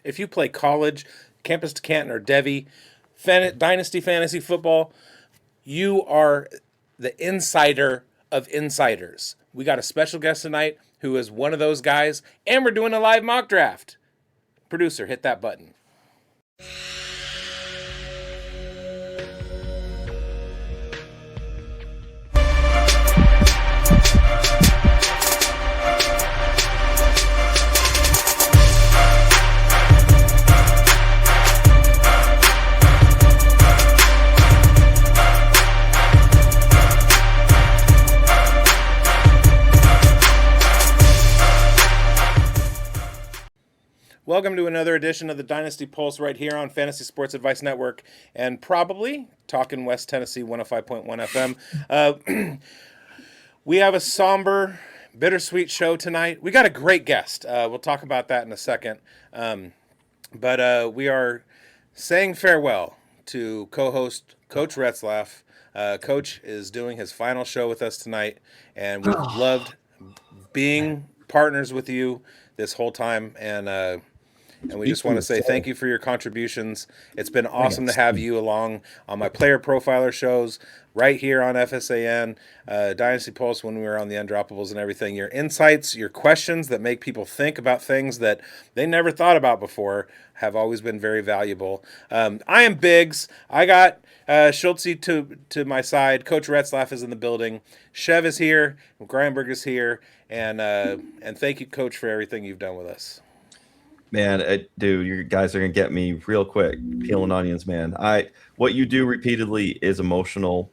if you play college, campus to Canton, or Devy, Dynasty Fantasy Football, you are the insider of insiders. We got a special guest tonight who is one of those guys, and we're doing a live mock draft. Producer, hit that button. Welcome to another edition of the Dynasty Pulse right here on Fantasy Sports Advice Network and probably Talking West Tennessee 105.1 FM. We have a somber, bittersweet show tonight. We got a great guest. We'll talk about that in a second. But we are saying farewell to co-host Coach Retzlaff. Coach is doing his final show with us tonight, and we've loved being partners with you this whole time. And we just want to say thank you for your contributions. It's been awesome to have you along on my player profiler shows right here on FSAN, Dynasty Pulse when we were on the Undroppables and everything. Your insights, your questions that make people think about things that they never thought about before have always been very valuable. I am Bigz. I got Schultzy to my side. Coach Retzlaff is in the building. Chev is here. Grindberg is here. And thank you, Coach, for everything you've done with us. Man, dude, you guys are gonna get me real quick. Peeling onions, man. What you do repeatedly is emotional,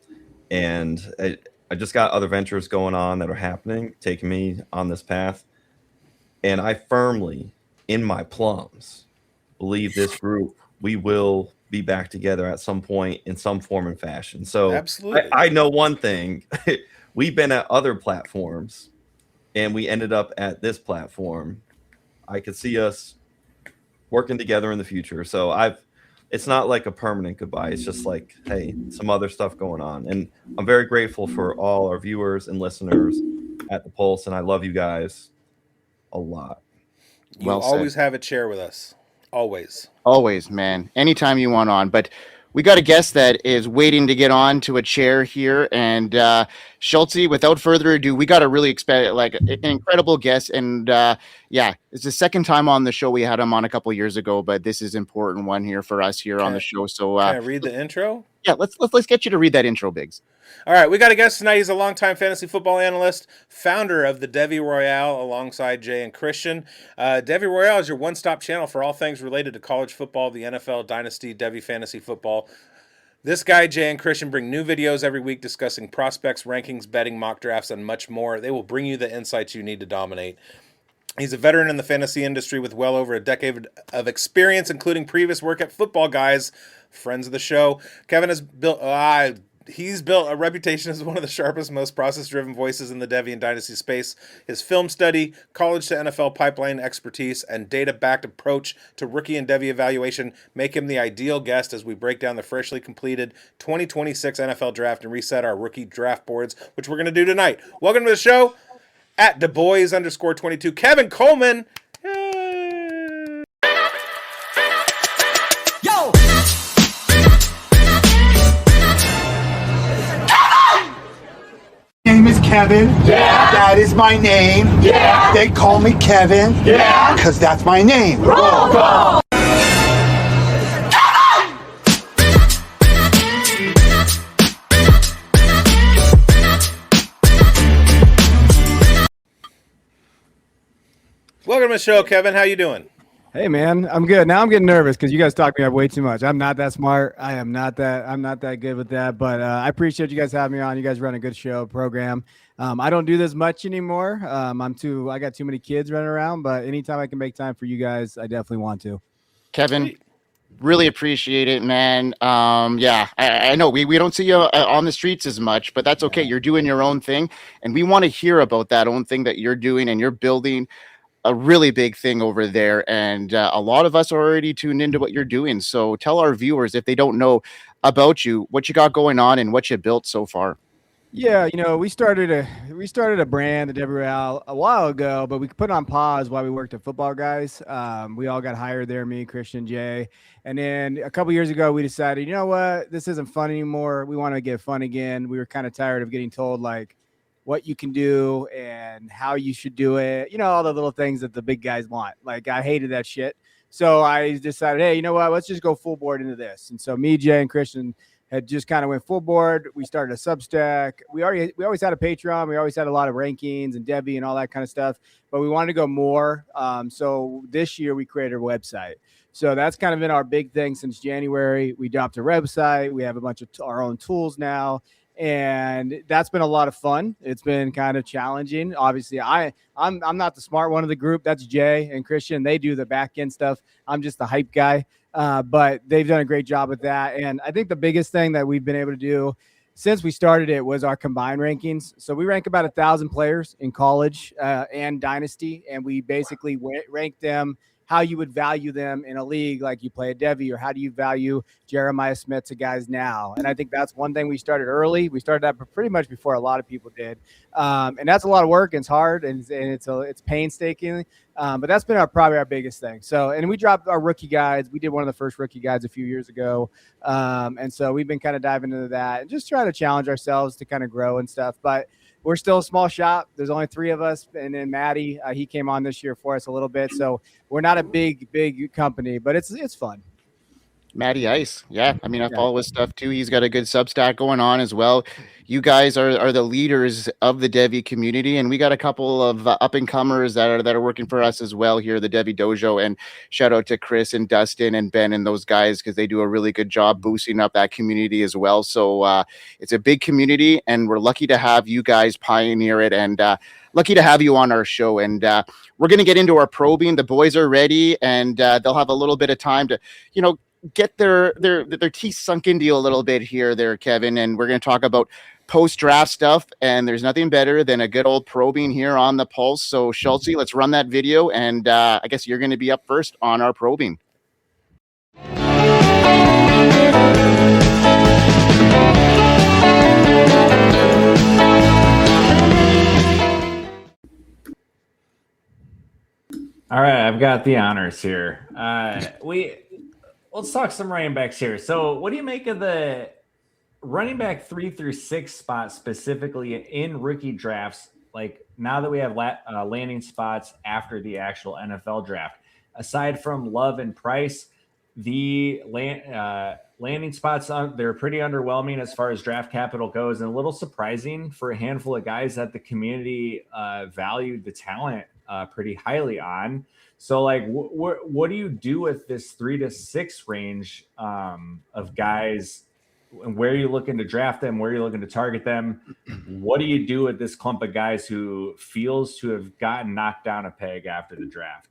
and I just got other ventures going on that are happening, taking me on this path, and I firmly, in my plums, believe this group we will be back together at some point in some form and fashion. So absolutely, I know one thing: we've been at other platforms, and we ended up at this platform. I could see us working together in the future. So it's not like a permanent goodbye. It's just like, hey, some other stuff going on. And I'm very grateful for all our viewers and listeners at the Pulse. And I love you guys a lot. You always have a chair with us. Always. Always, man. Anytime you want on. But we got a guest that is waiting to get on to a chair here. And Schultzy, without further ado, we got a really an incredible guest. And yeah, it's the second time on the show. We had him on a couple of years ago, but this is an important one here for us here on the show. So can I read the intro? Yeah, let's get you to read that intro, Bigz. All right, we got a guest tonight. He's a longtime fantasy football analyst, founder of the Devy Royale alongside Jay and Christian. Devy Royale is your one-stop channel for all things related to college football, the NFL, Dynasty, Devy Fantasy Football. This guy, Jay and Christian, bring new videos every week discussing prospects, rankings, betting, mock drafts, and much more. They will bring you the insights you need to dominate. He's a veteran in the fantasy industry with well over a decade of experience, including previous work at Football Guys, friends of the show. Kevin has built a reputation as one of the sharpest, most process-driven voices in the Devy and Dynasty space. His film study, college to NFL pipeline expertise, and data-backed approach to rookie and Devy evaluation make him the ideal guest as we break down the freshly completed 2026 NFL draft and reset our rookie draft boards, which we're going to do tonight. Welcome to the show, at DuBois_22, Kevin Coleman. Yay. Yo! Name is Kevin. Yeah. That is my name. Yeah. They call me Kevin. Yeah. Because that's my name. Roll call. Welcome to the show, Kevin. How you doing? Hey, man, I'm good. Now I'm getting nervous because you guys talk me up way too much. I'm not that smart. I'm not that good with that. But I appreciate you guys having me on. You guys run a good show program. I don't do this much anymore. I got too many kids running around. But anytime I can make time for you guys, I definitely want to. Kevin, really appreciate it, man. Yeah, I know we don't see you on the streets as much, but that's okay. You're doing your own thing, and we want to hear about that own thing that you're doing, and you're building a really big thing over there, and a lot of us are already tuned into what you're doing. So tell our viewers, if they don't know about you, what you got going on and what you built so far. Yeah, we started we started a brand, the Devy Royale, a while ago, but we put it on pause while we worked at Football Guys. We all got hired there, me, Christian, Jay. And then a couple years ago, we decided, you know what, this isn't fun anymore. We want to get fun again. We were kind of tired of getting told like what you can do and how you should do it. You know, all the little things that the big guys want. Like I hated that shit. So I decided, hey, you know what, let's just go full board into this. And so me, Jay, and Christian had just kind of went full board. We started a Substack. We always had a Patreon. We always had a lot of rankings and Devy and all that kind of stuff, but we wanted to go more. So this year we created a website. So that's kind of been our big thing since January. We adopted a website. We have a bunch of our own tools now, and that's been a lot of fun. It's been kind of challenging. Obviously, I'm not the smart one of the group. That's Jay and Christian. They do the back end stuff. I'm just the hype guy. But they've done a great job with that. And I think the biggest thing that we've been able to do since we started it was our combined rankings. So we rank about 1,000 players in college and Dynasty, and we basically rank them how you would value them in a league like you play a Devy, or how do you value Jeremiyah Smith to guys now. And I think that's one thing we started early. We started that pretty much before a lot of people did. And that's a lot of work, and it's hard, and it's painstaking. But that's been probably our biggest thing. So, and we dropped our rookie guides. We did one of the first rookie guides a few years ago. And so we've been kind of diving into that and just trying to challenge ourselves to kind of grow and stuff. But we're still a small shop. There's only 3 of us. And then Maddie, he came on this year for us a little bit. So we're not a big company, but it's fun. Matty Ice. Yeah. I mean, I follow his stuff too. He's got a good Substack going on as well. You guys are the leaders of the Devy community, and we got a couple of up and comers that are working for us as well here, the Devy Dojo. And shout out to Chris and Dustin and Ben and those guys, because they do a really good job boosting up that community as well. So it's a big community, and we're lucky to have you guys pioneer it, and lucky to have you on our show. And we're going to get into our probing. The boys are ready, and they'll have a little bit of time to, get their teeth sunk into you a little bit here, Kevin. And we're going to talk about post-draft stuff, and there's nothing better than a good old probing here on the Pulse. So Schultzy, let's run that video, and I guess you're going to be up first on our probing. All right, I've got the honors here. Let's talk some running backs here. So what do you make of the running back 3 through 6 spots, specifically in rookie drafts, like now that we have landing spots after the actual NFL draft? Aside from Love and Price, the landing spots, they're pretty underwhelming as far as draft capital goes, and a little surprising for a handful of guys that the community valued the talent pretty highly on. So, like, what do you do with this 3 to 6 range of guys? And where are you looking to draft them? Where are you looking to target them? What do you do with this clump of guys who feels to have gotten knocked down a peg after the draft?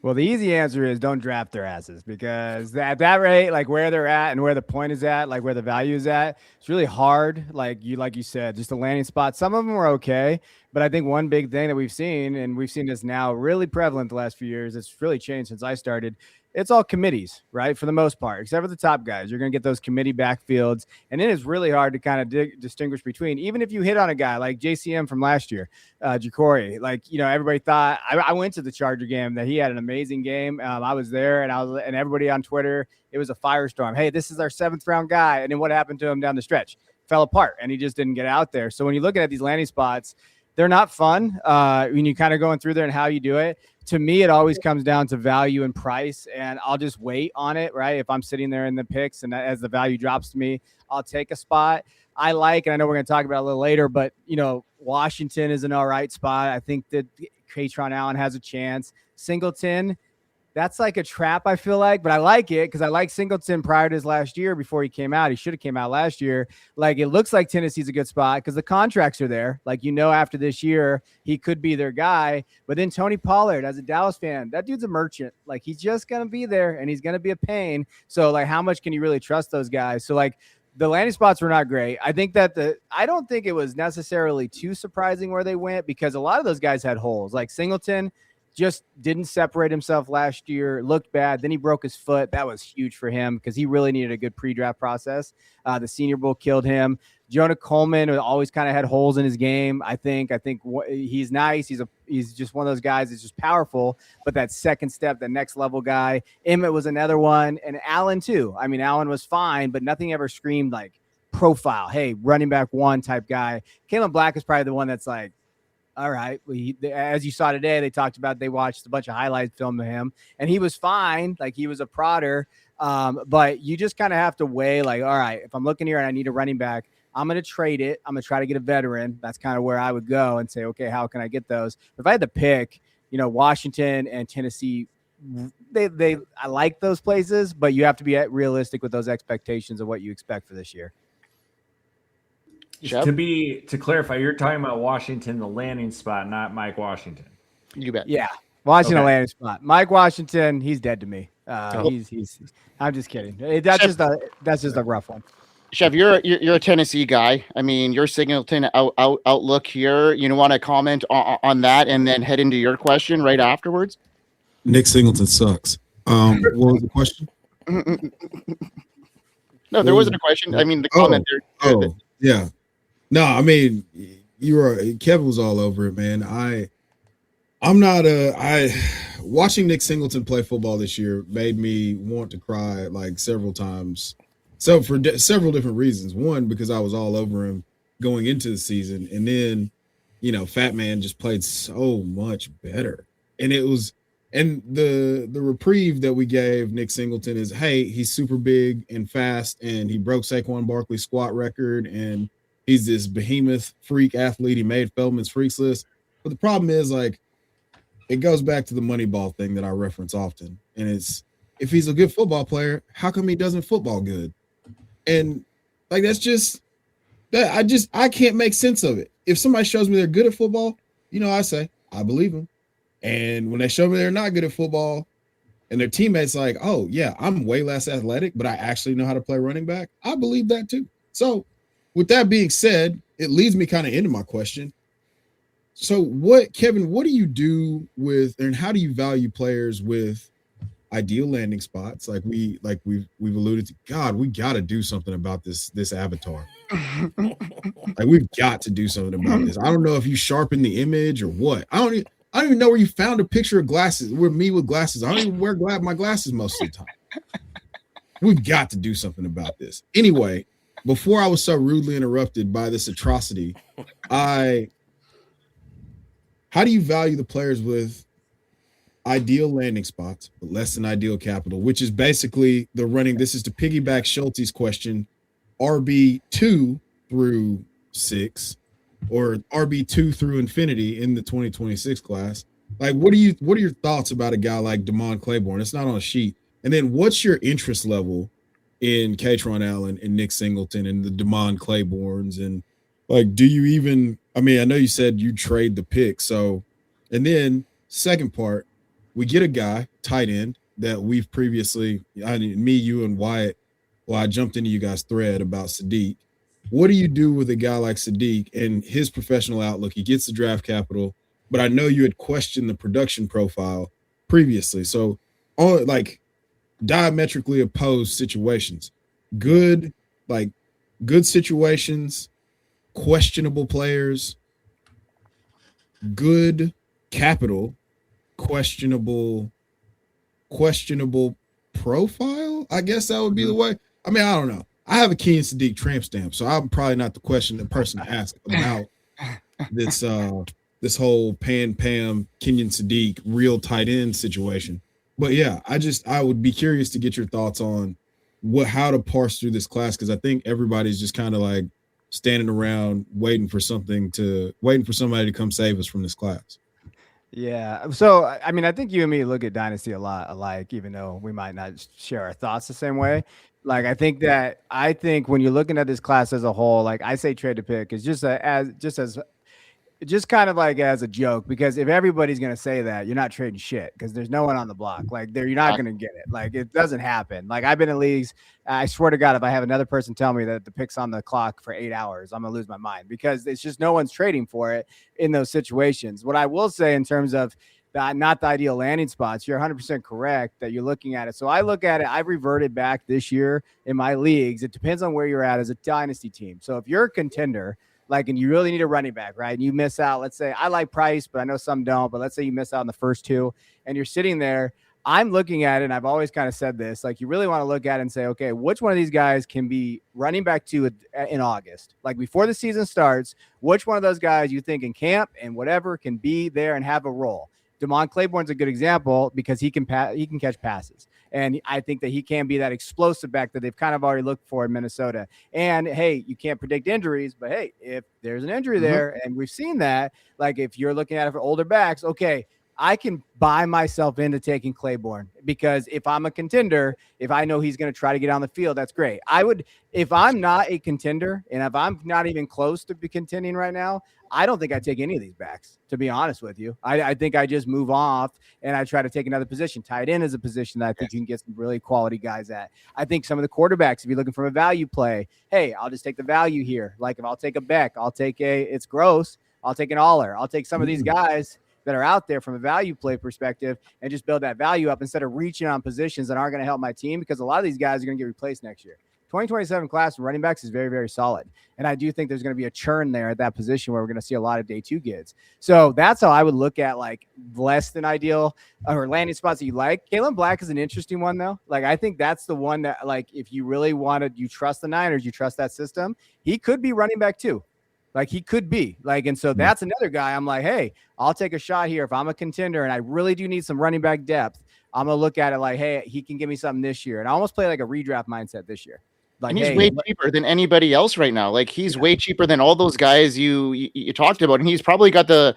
Well, the easy answer is don't draft their asses, because at that rate, like where they're at and where the point is at, like where the value is at, it's really hard. Like you said, just a landing spot. Some of them are okay, but I think one big thing that we've seen, and we've seen this now really prevalent the last few years, it's really changed since I started. It's all committees, right? For the most part, except for the top guys. You're going to get those committee backfields. And it is really hard to kind of distinguish between, even if you hit on a guy like JCM from last year, Jacory, like, everybody thought, I went to the Charger game, that he had an amazing game. I was there, and everybody on Twitter, it was a firestorm. Hey, this is our 7th round guy. And then what happened to him down the stretch? Fell apart, and he just didn't get out there. So when you look at these landing spots, they're not fun when you kind of going through there and how you do it. To me, it always comes down to value and price, and I'll just wait on it, right? If I'm sitting there in the picks and as the value drops to me, I'll take a spot. I like, and I know we're going to talk about it a little later, but, Washington is an all right spot. I think that Katron Allen has a chance. Singleton, that's like a trap, I feel like, but I like it because I like Singleton prior to his last year before he came out. He should have came out last year. Like, it looks like Tennessee's a good spot because the contracts are there. Like, after this year, he could be their guy. But then Tony Pollard, as a Dallas fan, that dude's a merchant. Like, he's just going to be there, and he's going to be a pain. So, like, how much can you really trust those guys? So, like, the landing spots were not great. I think that I don't think it was necessarily too surprising where they went, because a lot of those guys had holes. Like Singleton, just didn't separate himself last year, looked bad. Then he broke his foot. That was huge for him because he really needed a good pre-draft process. The Senior Bowl killed him. Jonah Coleman always kind of had holes in his game. I think he's nice. He's just one of those guys that's just powerful, but that second step, the next level guy. Emmett was another one, and Allen too. I mean, Allen was fine, but nothing ever screamed like profile. Hey, running back one type guy. Kalen Black is probably the one that's like, all right. As you saw today, they watched a bunch of highlight film of him, and he was fine. Like he was a prodder. But you just kind of have to weigh like, all right, if I'm looking here and I need a running back, I'm going to trade it. I'm going to try to get a veteran. That's kind of where I would go and say, okay, how can I get those? If I had to pick, Washington and Tennessee, I like those places, but you have to be realistic with those expectations of what you expect for this year. Chev? To clarify, you're talking about Washington, the landing spot, not Mike Washington. You bet. Yeah. Washington landing spot. Mike Washington, he's dead to me. He's I'm just kidding. That's just a rough one. Chev, you're a Tennessee guy. I mean, your Singleton outlook here. You want to comment on that and then head into your question right afterwards? Nick Singleton sucks. What was the question? No, there wasn't a question. I mean, the comment there. Oh, yeah. No, I mean, Kevin was all over it, man. I'm not watching Nick Singleton play football this year made me want to cry like several times. So for several different reasons. One, because I was all over him going into the season, and then, Fat Man just played so much better. And the reprieve that we gave Nick Singleton is, hey, he's super big and fast, and he broke Saquon Barkley's squat record, and he's this behemoth freak athlete. He made Feldman's freaks list. But the problem is, like, it goes back to the Moneyball thing that I reference often. And it's, if he's a good football player, how come he doesn't football good? And like, that's just that I can't make sense of it. If somebody shows me they're good at football, I say, I believe them. And when they show me they're not good at football and their teammates like, oh yeah, I'm way less athletic, but I actually know how to play running back, I believe that too. So with that being said, it leads me kind of into my question. So Kevin, what do you do with, and how do you value players with ideal landing spots? Like we've alluded to, God, we got to do something about this avatar. Like we've got to do something about this. I don't know if you sharpen the image or what. I don't even know where you found a picture of glasses. With me with glasses. I don't even wear my glasses most of the time. We've got to do something about this. Anyway, before I was so rudely interrupted by this atrocity, how do you value the players with ideal landing spots, but less than ideal capital, which is basically the running. This is to piggyback Schultzy's question, RB2 through 6 or RB2 through infinity in the 2026 class. Like, what are your thoughts about a guy like Damon Claiborne? It's not on a sheet. And then what's your interest level in Katron Allen and Nick Singleton and the Damon Claibornes? And like, do you even, I mean, I know you said you trade the pick. So, and then second part, we get a guy, tight end, that we've previously, me, you, and Wyatt, I jumped into you guys' thread about Sadiq. What do you do with a guy like Sadiq and his professional outlook? He gets the draft capital, but I know you had questioned the production profile previously. So, on like diametrically opposed situations, good situations, questionable players, good capital, questionable profile. I guess that would be the way. I mean, I don't know. I have a Keen Sadiq tramp stamp, so I'm probably not the person to ask about this whole Pam Kenyon Sadiq real tight end situation. But yeah, I would be curious to get your thoughts on how to parse through this class, because I think everybody's just kind of like standing around waiting for somebody to come save us from this class. Yeah. So, I mean, I think you and me look at Dynasty a lot alike, even though we might not share our thoughts the same way. Like, I think when you're looking at this class as a whole, like I say trade to pick is just kind of like as a joke, because if everybody's going to say that, you're not trading shit because there's no one on the block. Like you're not going to get it. Like it doesn't happen. Like I've been in leagues. I swear to God, if I have another person tell me that the pick's on the clock for 8 hours, I'm going to lose my mind, because it's just no one's trading for it in those situations. What I will say in terms of not the ideal landing spots. You're 100% correct that you're looking at it. So I look at it. I've reverted back this year in my leagues. It depends on where you're at as a dynasty team. So if you're a contender, and you really need a running back, right? And you miss out, let's say, I like Price, but I know some don't, but let's say you miss out on the first two and you're sitting there. I'm looking at it, and I've always kind of said this, you really want to look at it and say, okay, which one of these guys can be running back to in August? Before the season starts, which one of those guys you think in camp and whatever can be there and have a role? Damon Claiborne's a good example because he can catch passes. And I think that he can be that explosive back that they've kind of already looked for in Minnesota. And, hey, you can't predict injuries, but, hey, if there's an injury there, and we've seen that, if you're looking at it for older backs, okay, I can buy myself into taking Claiborne because if I'm a contender, if I know he's going to try to get on the field, that's great. If I'm not a contender and if I'm not even close to be contending right now, I don't think I take any of these backs, to be honest with you. I think I just move off and I try to take another position. Tight end is a position that I think you can get some really quality guys at. I think some of the quarterbacks, if you're looking for a value play, hey, I'll just take the value here. If I'll take a Beck, I'll take it's gross. I'll take an Aller. I'll take some of these guys that are out there from a value play perspective and just build that value up instead of reaching on positions that aren't going to help my team because a lot of these guys are going to get replaced next year. 2027 class of running backs is very, very solid. And I do think there's going to be a churn there at that position where we're going to see a lot of day two kids. So that's how I would look at less than ideal or landing spots that you like. Kalen Black is an interesting one though. I think that's the one that if you really wanted, you trust the Niners, you trust that system, he could be running back too. He could be and so that's another guy. I'm hey, I'll take a shot here. If I'm a contender and I really do need some running back depth, I'm going to look at it hey, he can give me something this year. And I almost play a redraft mindset this year. And he's way cheaper than anybody else right now. He's way cheaper than all those guys you talked about. And he's probably got the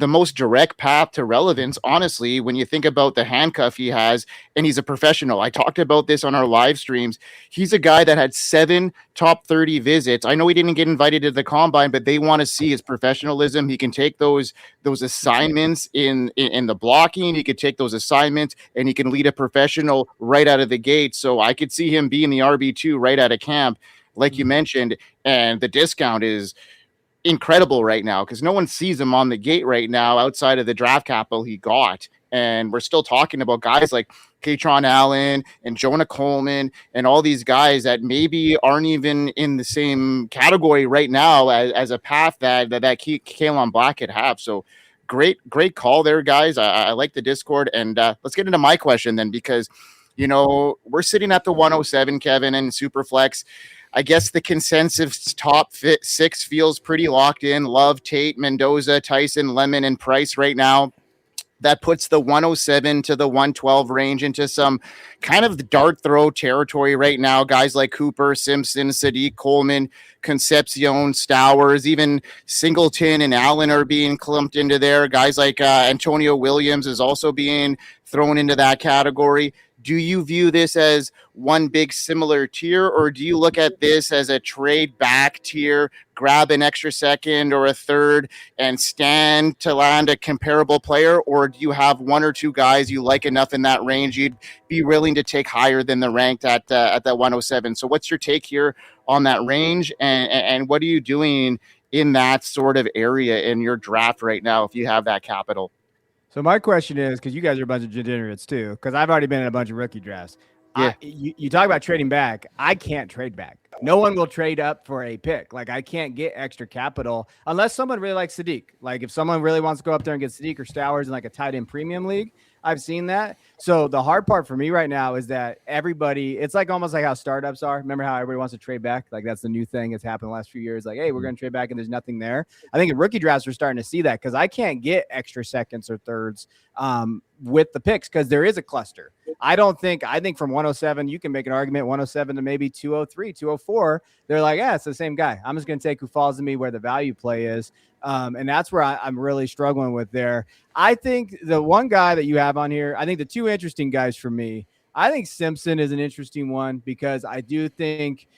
most direct path to relevance, honestly, when you think about the handcuff he has, and he's a professional. I talked about this on our live streams. He's a guy that had 7 top 30 visits. I know he didn't get invited to the combine, but they want to see his professionalism. He can take those assignments in the blocking. He could take those assignments and he can lead a professional right out of the gate. So I could see him being the RB2 right out of camp, like you mentioned, and the discount is incredible right now because no one sees him on the gate right now outside of the draft capital he got. And we're still talking about guys like Katron Allen and Jonah Coleman and all these guys that maybe aren't even in the same category right now as a path that Kalen Black could have. So great call there, guys. I like the Discord. And let's get into my question then, because we're sitting at the 107, Kevin, and Superflex. I guess the consensus top 6 feels pretty locked in. Love, Tate, Mendoza, Tyson, Lemon, and Price right now. That puts the 107 to the 112 range into some kind of the dart throw territory right now. Guys like Cooper, Simpson, Sadiq, Coleman, Concepcion, Stowers, even Singleton and Allen are being clumped into there. Guys like Antonio Williams is also being thrown into that category. Do you view this as one big similar tier, or do you look at this as a trade back tier, grab an extra second or a third and stand to land a comparable player? Or do you have one or two guys you like enough in that range you'd be willing to take higher than the ranked at that 107? So what's your take here on that range, and what are you doing in that sort of area in your draft right now if you have that capital? So my question is, because you guys are a bunch of degenerates too, because I've already been in a bunch of rookie drafts. Yeah. You talk about trading back. I can't trade back. No one will trade up for a pick. I can't get extra capital unless someone really likes Sadiq. If someone really wants to go up there and get Sadiq or Stowers in a tight end premium league, I've seen that. So the hard part for me right now is that everybody, it's almost like how startups are. Remember how everybody wants to trade back? That's the new thing that's happened the last few years. Hey, we're going to trade back and there's nothing there. I think in rookie drafts, we're starting to see that because I can't get extra seconds or thirds with the picks because there is a cluster. I think from 107, you can make an argument 107 to maybe 203, 204. They're it's the same guy. I'm just going to take who falls to me where the value play is. And that's where I'm really struggling with there. I think the one guy that you have on here, I think the two interesting guys for me, I think Simpson is an interesting one because I do think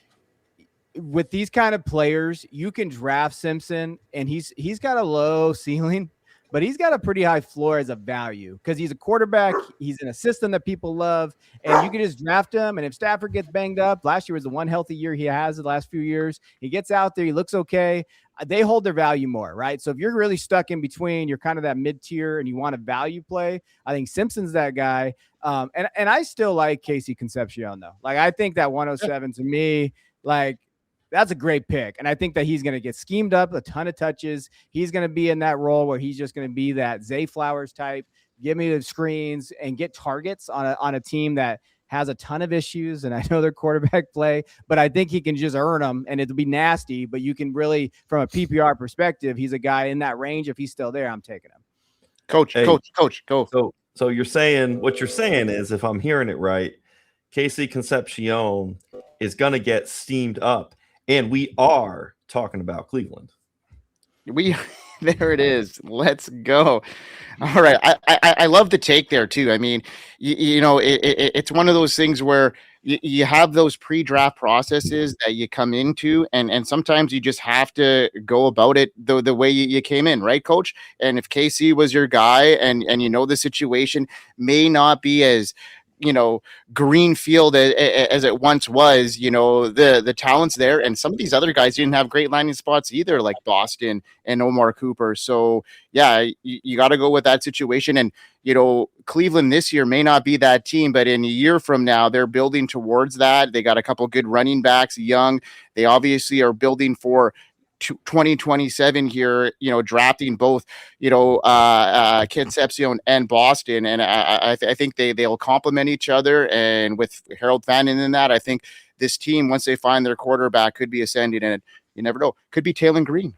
with these kind of players, you can draft Simpson and he's got a low ceiling, but he's got a pretty high floor as a value because he's a quarterback. He's in a system that people love, and you can just draft him. And if Stafford gets banged up, last year was the one healthy year he has the last few years. He gets out there. He looks okay. they hold their value more, right? So if you're really stuck in between, you're kind of that mid-tier and you want a value play, I think Simpson's that guy. And I still like Casey Concepcion, though. Like, I think that 107 to me, like, that's a great pick. And I think that he's going to get schemed up, a ton of touches. He's going to be in that role where he's just going to be that Zay Flowers type, give me the screens and get targets on a team that has a ton of issues. And I know their quarterback play, but I think he can just earn them and it'll be nasty. But you can really, from a PPR perspective, he's a guy in that range. If he's still there, I'm taking him. Coach, go. So you're saying, what you're saying is, if I'm hearing it right, Casey Concepcion is going to get steamed up. And we are talking about Cleveland. There it is. Let's go. All right. I love the take there too. I mean, it's one of those things where you have those pre-draft processes that you come into, and sometimes you just have to go about it the way you came in, right, Coach? And if KC was your guy and the situation may not be as green field as it once was, the talent's there. And some of these other guys didn't have great landing spots either, like Boston and Omar Cooper. So yeah, you got to go with that situation. And, Cleveland this year may not be that team, but in a year from now, they're building towards that. They got a couple good running backs, young. They obviously are building for 2027 here, drafting both, Concepcion and Boston. And I think they'll complement each other. And with Harold Fannin in that, I think this team, once they find their quarterback, could be ascending, and you never know, could be Taylor Green.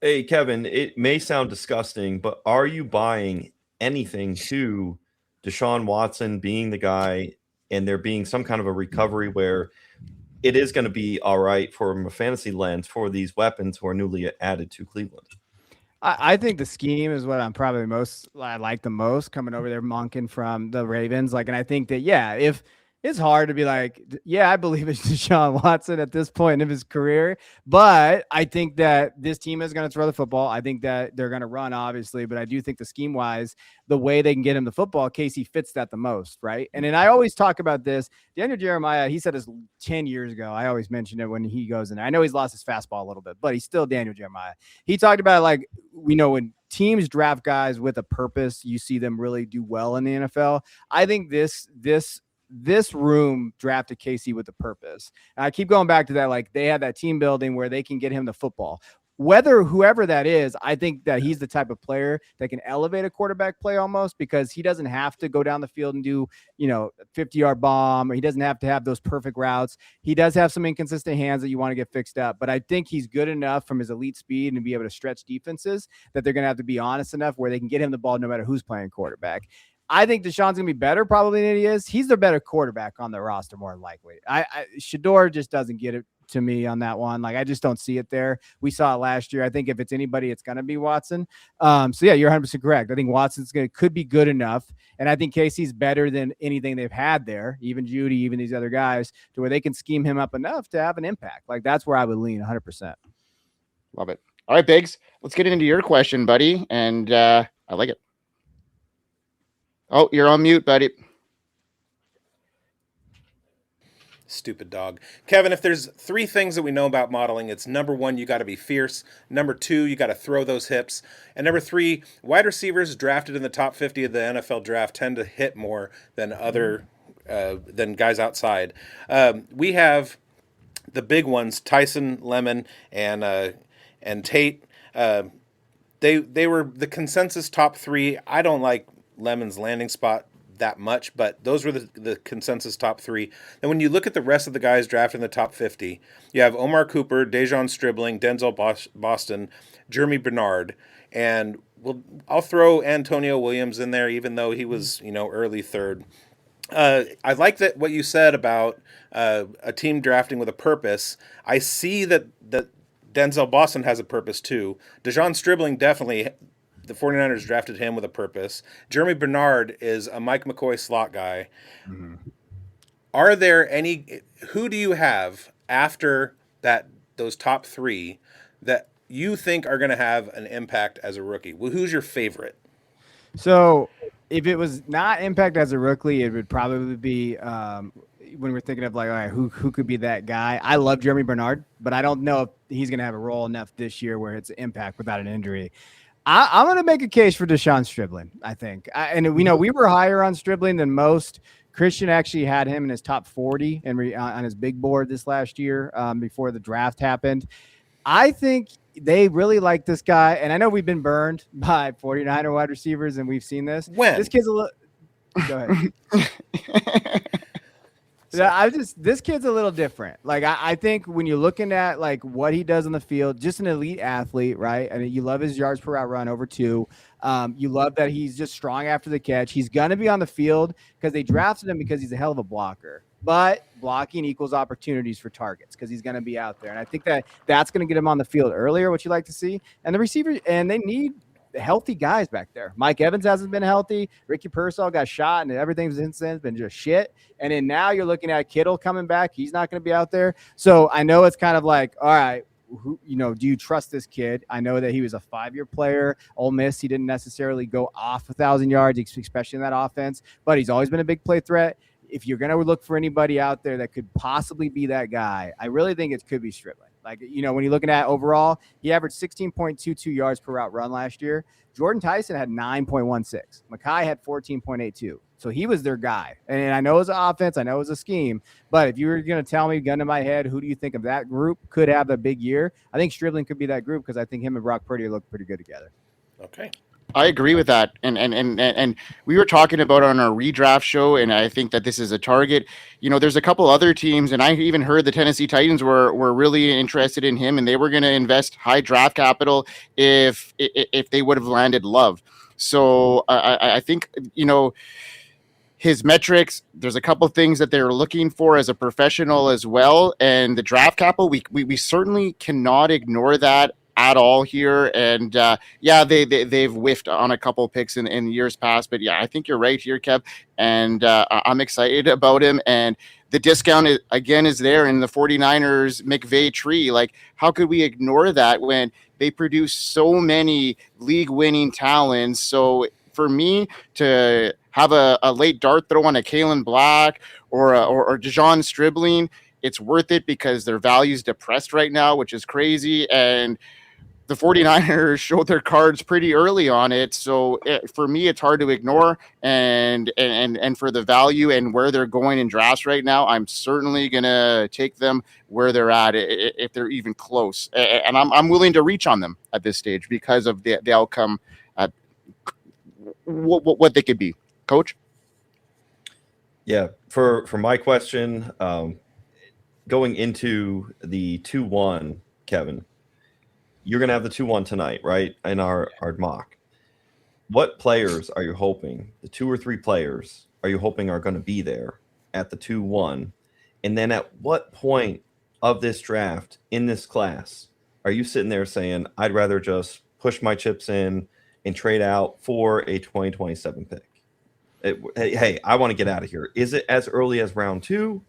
Hey, Kevin, it may sound disgusting, but are you buying anything to Deshaun Watson being the guy and there being some kind of a recovery where it is going to be all right from a fantasy lens for these weapons who are newly added to Cleveland? I think the scheme is what I like the most coming over there, Monken from the Ravens. Like, and I think that, if it's hard to be like, I believe it's Deshaun Watson at this point of his career, but I think that this team is going to throw the football. I think that they're going to run, obviously, but I do think the scheme wise, the way they can get him the football, Casey fits that the most, right? And then I always talk about this. Daniel Jeremiah, he said this 10 years ago. I always mention it when he goes in there. I know he's lost his fastball a little bit, but he's still Daniel Jeremiah. He talked about, like, when teams draft guys with a purpose, you see them really do well in the NFL. I think this room drafted Casey with a purpose. And I keep going back to that. Like, they had that team building where they can get him the football. Whoever that is, I think that he's the type of player that can elevate a quarterback play almost, because he doesn't have to go down the field and do, 50-yard bomb, or he doesn't have to have those perfect routes. He does have some inconsistent hands that you want to get fixed up, but I think he's good enough from his elite speed and to be able to stretch defenses that they're going to have to be honest enough where they can get him the ball no matter who's playing quarterback. I think Deshaun's going to be better probably than he is. He's the better quarterback on the roster more than likely. Shador just doesn't get it to me on that one. Like, I just don't see it there. We saw it last year. I think if it's anybody, it's going to be Watson. So yeah, you're 100% correct. I think Watson's could be good enough. And I think Casey's better than anything they've had there, even Judy, even these other guys, to where they can scheme him up enough to have an impact. Like, that's where I would lean 100%. Love it. All right, Bigz, let's get into your question, buddy. And I like it. Oh, you're on mute, buddy. Stupid dog. Kevin, if there's 3 things that we know about modeling, it's number 1, you got to be fierce. Number 2, you got to throw those hips. And number 3, wide receivers drafted in the top 50 of the NFL draft tend to hit more than than guys outside. We have the big ones, Tyson, Lemon, and Tate. They were the consensus top 3. I don't like Lemon's landing spot that much, but those were the consensus top 3. And when you look at the rest of the guys drafted in the top 50, you have Omar Cooper, Dejon Stribling, Denzel Boston, Jeremy Bernard, and I'll throw Antonio Williams in there, even though he was early 3rd. I like that what you said about a team drafting with a purpose. I see that Denzel Boston has a purpose too. Dejon Stribling definitely. The 49ers drafted him with a purpose. Jeremy Bernard is a Mike McCoy slot guy. Mm-hmm. Are there who do you have after those top 3 that you think are going to have an impact as a rookie? Well, who's your favorite? So if it was not impact as a rookie, it would probably be when we're thinking of like, all right, who could be that guy? I love Jeremy Bernard, but I don't know if he's going to have a role enough this year where it's impact without an injury. I'm going to make a case for Deshaun Stribling, I think. And we know we were higher on Stribling than most. Christian actually had him in his top 40 and on his big board this last year before the draft happened. I think they really like this guy. And I know we've been burned by 49er wide receivers, and we've seen this. When? This kid's a little – go ahead. This kid's a little different. Like, I think when you're looking at like what he does on the field, just an elite athlete, right? I mean, you love his yards per route run over 2. You love that he's just strong after the catch. He's going to be on the field because they drafted him because he's a hell of a blocker. But blocking equals opportunities for targets because he's going to be out there. And I think that's going to get him on the field earlier, what you like to see. And the receivers, and they need healthy guys back there. Mike Evans hasn't been healthy. Ricky Pearsall got shot, and everything's since then been just shit. And then now you're looking at Kittle coming back. He's not going to be out there. So I know it's kind of like, all right, do you trust this kid? I know that he was a 5-year player. Ole Miss, he didn't necessarily go off 1,000 yards, especially in that offense, but he's always been a big play threat. If you're going to look for anybody out there that could possibly be that guy, I really think it could be Stribling. Like, when you're looking at overall, he averaged 16.22 yards per route run last year. Jordan Tyson had 9.16. Mekhi had 14.82. So he was their guy. And I know it's an offense. I know it's a scheme. But if you were going to tell me, gun to my head, who do you think of that group could have a big year? I think Stribling could be that group because I think him and Brock Purdy look pretty good together. Okay. I agree with that. And we were talking about on our redraft show, and I think that this is a target. There's a couple other teams, and I even heard the Tennessee Titans were really interested in him, and they were going to invest high draft capital if they would have landed Love. So I think, his metrics, there's a couple things that they're looking for as a professional as well. And the draft capital, we certainly cannot ignore that at all here. And they've whiffed on a couple picks in years past, but I think you're right here, Kev. And I'm excited about him. And the discount is there in the 49ers McVay tree. Like, how could we ignore that when they produce so many league winning talents? So for me to have a late dart throw on a Kalen Black or Deshaun Stribling, it's worth it because their value's depressed right now, which is crazy. And the 49ers showed their cards pretty early on it. So for me, it's hard to ignore. And for the value and where they're going in drafts right now, I'm certainly going to take them where they're at if they're even close. And I'm willing to reach on them at this stage because of the outcome, what they could be. Coach? Yeah, for my question, going into the 2-1, Kevin, you're going to have the 2-1 tonight, right, in our mock. What players are you hoping, the 2 or 3 players, are you hoping are going to be there at the 2-1? And then at what point of this draft in this class are you sitting there saying, I'd rather just push my chips in and trade out for a 2027 pick? Hey, I want to get out of here. Is it as early as round 2?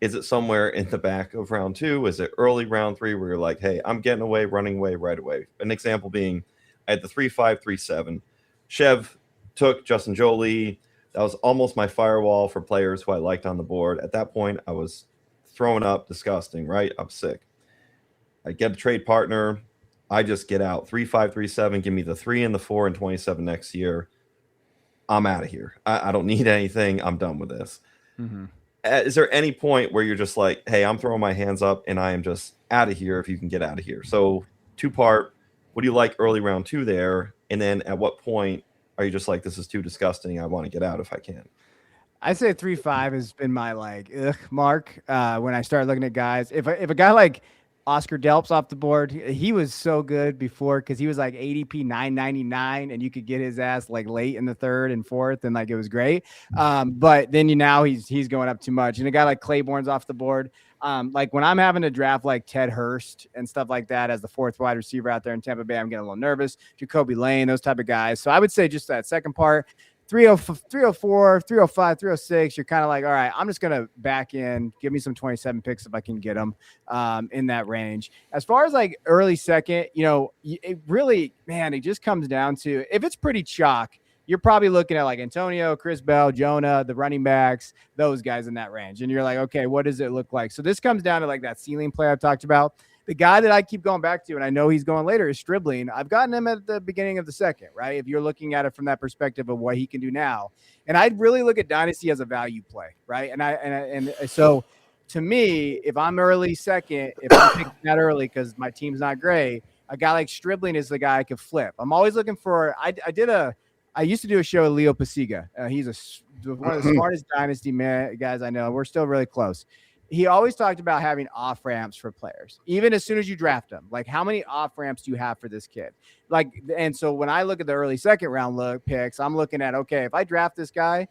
Is it somewhere in the back of round 2? Is it early round 3 where you're like, hey, I'm getting away, running away right away? An example being, I had the 3-5, 3-7. Chev took Justin Jolie. That was almost my firewall for players who I liked on the board. At that point, I was throwing up, disgusting, right? I'm sick. I get a trade partner. I just get out. 3-5, 3-7. Give me the 3 and the 4 and 27 next year. I'm out of here. I don't need anything. I'm done with this. Mm-hmm. Is there any point where you're just like, hey, I'm throwing my hands up and I am just out of here if you can get out of here? So 2-part, what do you like early round 2 there? And then at what point are you just like, this is too disgusting, I want to get out if I can? I say 3-5 has been my mark when I start looking at guys. If a guy like Oscar Delp's off the board, he was so good before because he was like ADP 999 and you could get his ass like late in the 3rd and 4th and it was great. But then now he's going up too much. And a guy like Claiborne's off the board. When I'm having to draft like Ted Hurst and stuff like that as the 4th wide receiver out there in Tampa Bay, I'm getting a little nervous. Jacoby Lane, those type of guys. So I would say just that second part, 304, 305, 306, you're kind of like, all right, I'm just going to back in, give me some 27 picks if I can get them in that range. As far as early second, it really, man, it just comes down to if it's pretty chalk, you're probably looking at like Antonio, Chris Bell, Jonah, the running backs, those guys in that range. And you're like, okay, what does it look like? So this comes down to like that ceiling play I've talked about. The guy that I keep going back to, and I know he's going later, is Stribling. I've gotten him at the beginning of the second, right? If you're looking at it from that perspective of what he can do now. And I'd really look at Dynasty as a value play, right? And so to me, if I'm early second, if I'm picking that early because my team's not great, a guy like Stribling is the guy I could flip. I'm always looking for. I used to do a show with Leo Pasiga. He's one of the smartest Dynasty guys I know. We're still really close. He always talked about having off ramps for players, even as soon as you draft them. Like, how many off ramps do you have for this kid? Like, and so when I look at the early second round picks, I'm looking at, okay, if I draft this guy,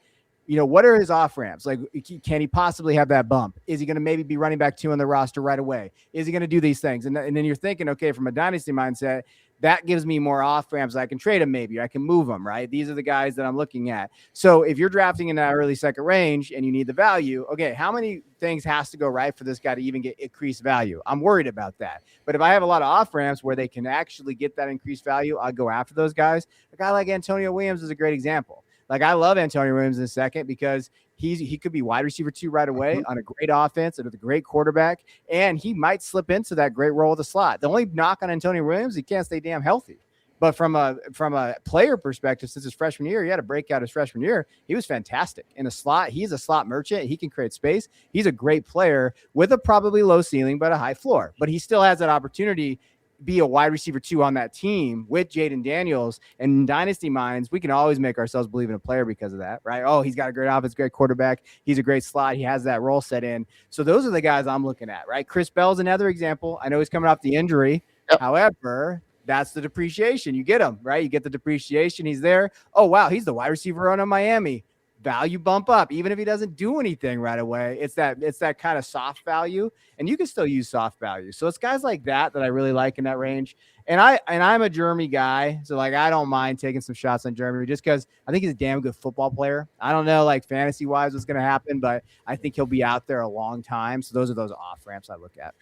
what are his off ramps? Like, can he possibly have that bump? Is he going to maybe be running back 2 on the roster right away? Is he going to do these things? And then you're thinking, okay, from a dynasty mindset, that gives me more off ramps. I can trade him, maybe I can move him, right? These are the guys that I'm looking at. So if you're drafting in that early second range and you need the value, okay, how many things has to go right for this guy to even get increased value? I'm worried about that. But if I have a lot of off ramps where they can actually get that increased value, I'll go after those guys. A guy like Antonio Williams is a great example. Like, I love Antonio Williams in a second because he could be wide receiver 2 right away on a great offense and with a great quarterback, and he might slip into that great role of the slot. The only knock on Antonio Williams, he can't stay damn healthy. But from a player perspective, since his freshman year, he had a breakout his freshman year. He was fantastic in the slot. He's a slot merchant. He can create space. He's a great player with a probably low ceiling but a high floor. But he still has that opportunity be a wide receiver 2 on that team with Jaden Daniels. And in dynasty minds, we can always make ourselves believe in a player because of that, right? Oh, he's got a great offense, great quarterback. He's a great slot. He has that role set in. So those are the guys I'm looking at, right? Chris Bell's another example. I know he's coming off the injury. Yep. However, that's the depreciation. You get him, right? You get the depreciation. He's there. Oh, wow. He's the wide receiver on Miami. Value bump up, even if he doesn't do anything right away. It's that kind of soft value, and you can still use soft value. So it's guys like that I really like in that range. And I'm a Jeremy guy, so like I don't mind taking some shots on Jeremy just because I think he's a damn good football player. I don't know like fantasy wise what's going to happen, but I think he'll be out there a long time. So those are those off ramps I look at.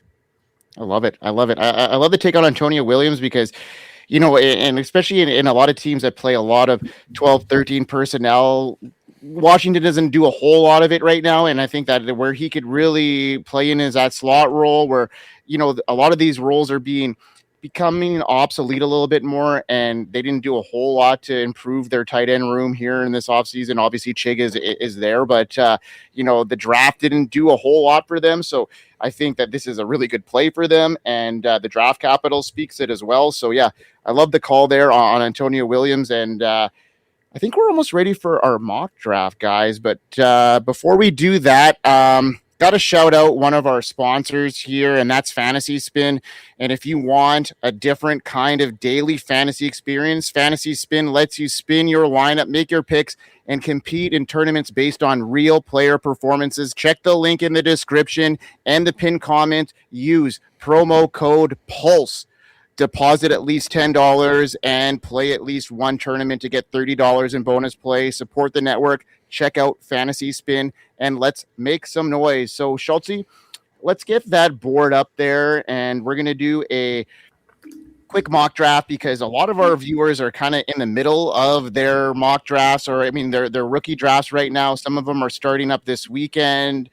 I love it. I love the take on Antonio Williams because, and especially in a lot of teams that play a lot of 12, 13 personnel, Washington doesn't do a whole lot of it right now. And I think that where he could really play in is that slot role where, a lot of these roles are becoming obsolete a little bit more, and they didn't do a whole lot to improve their tight end room here in this offseason. Obviously Chig is there, but the draft didn't do a whole lot for them. So I think that this is a really good play for them, and the draft capital speaks it as well. So yeah, I love the call there on Antonio Williams, and I think we're almost ready for our mock draft, guys. But before we do that, got to shout out one of our sponsors here, and that's Fantasy Spin. And if you want a different kind of daily fantasy experience, Fantasy Spin lets you spin your lineup, make your picks, and compete in tournaments based on real player performances. Check the link in the description and the pinned comment. Use promo code PULSE. Deposit at least $10 and play at least one tournament to get $30 in bonus play. Support the network. Check out Fantasy Spin, and let's make some noise. So, Schultzy, let's get that board up there, and we're going to do a quick mock draft because a lot of our viewers are kind of in the middle of their mock drafts, or their rookie drafts right now. Some of them are starting up this weekend.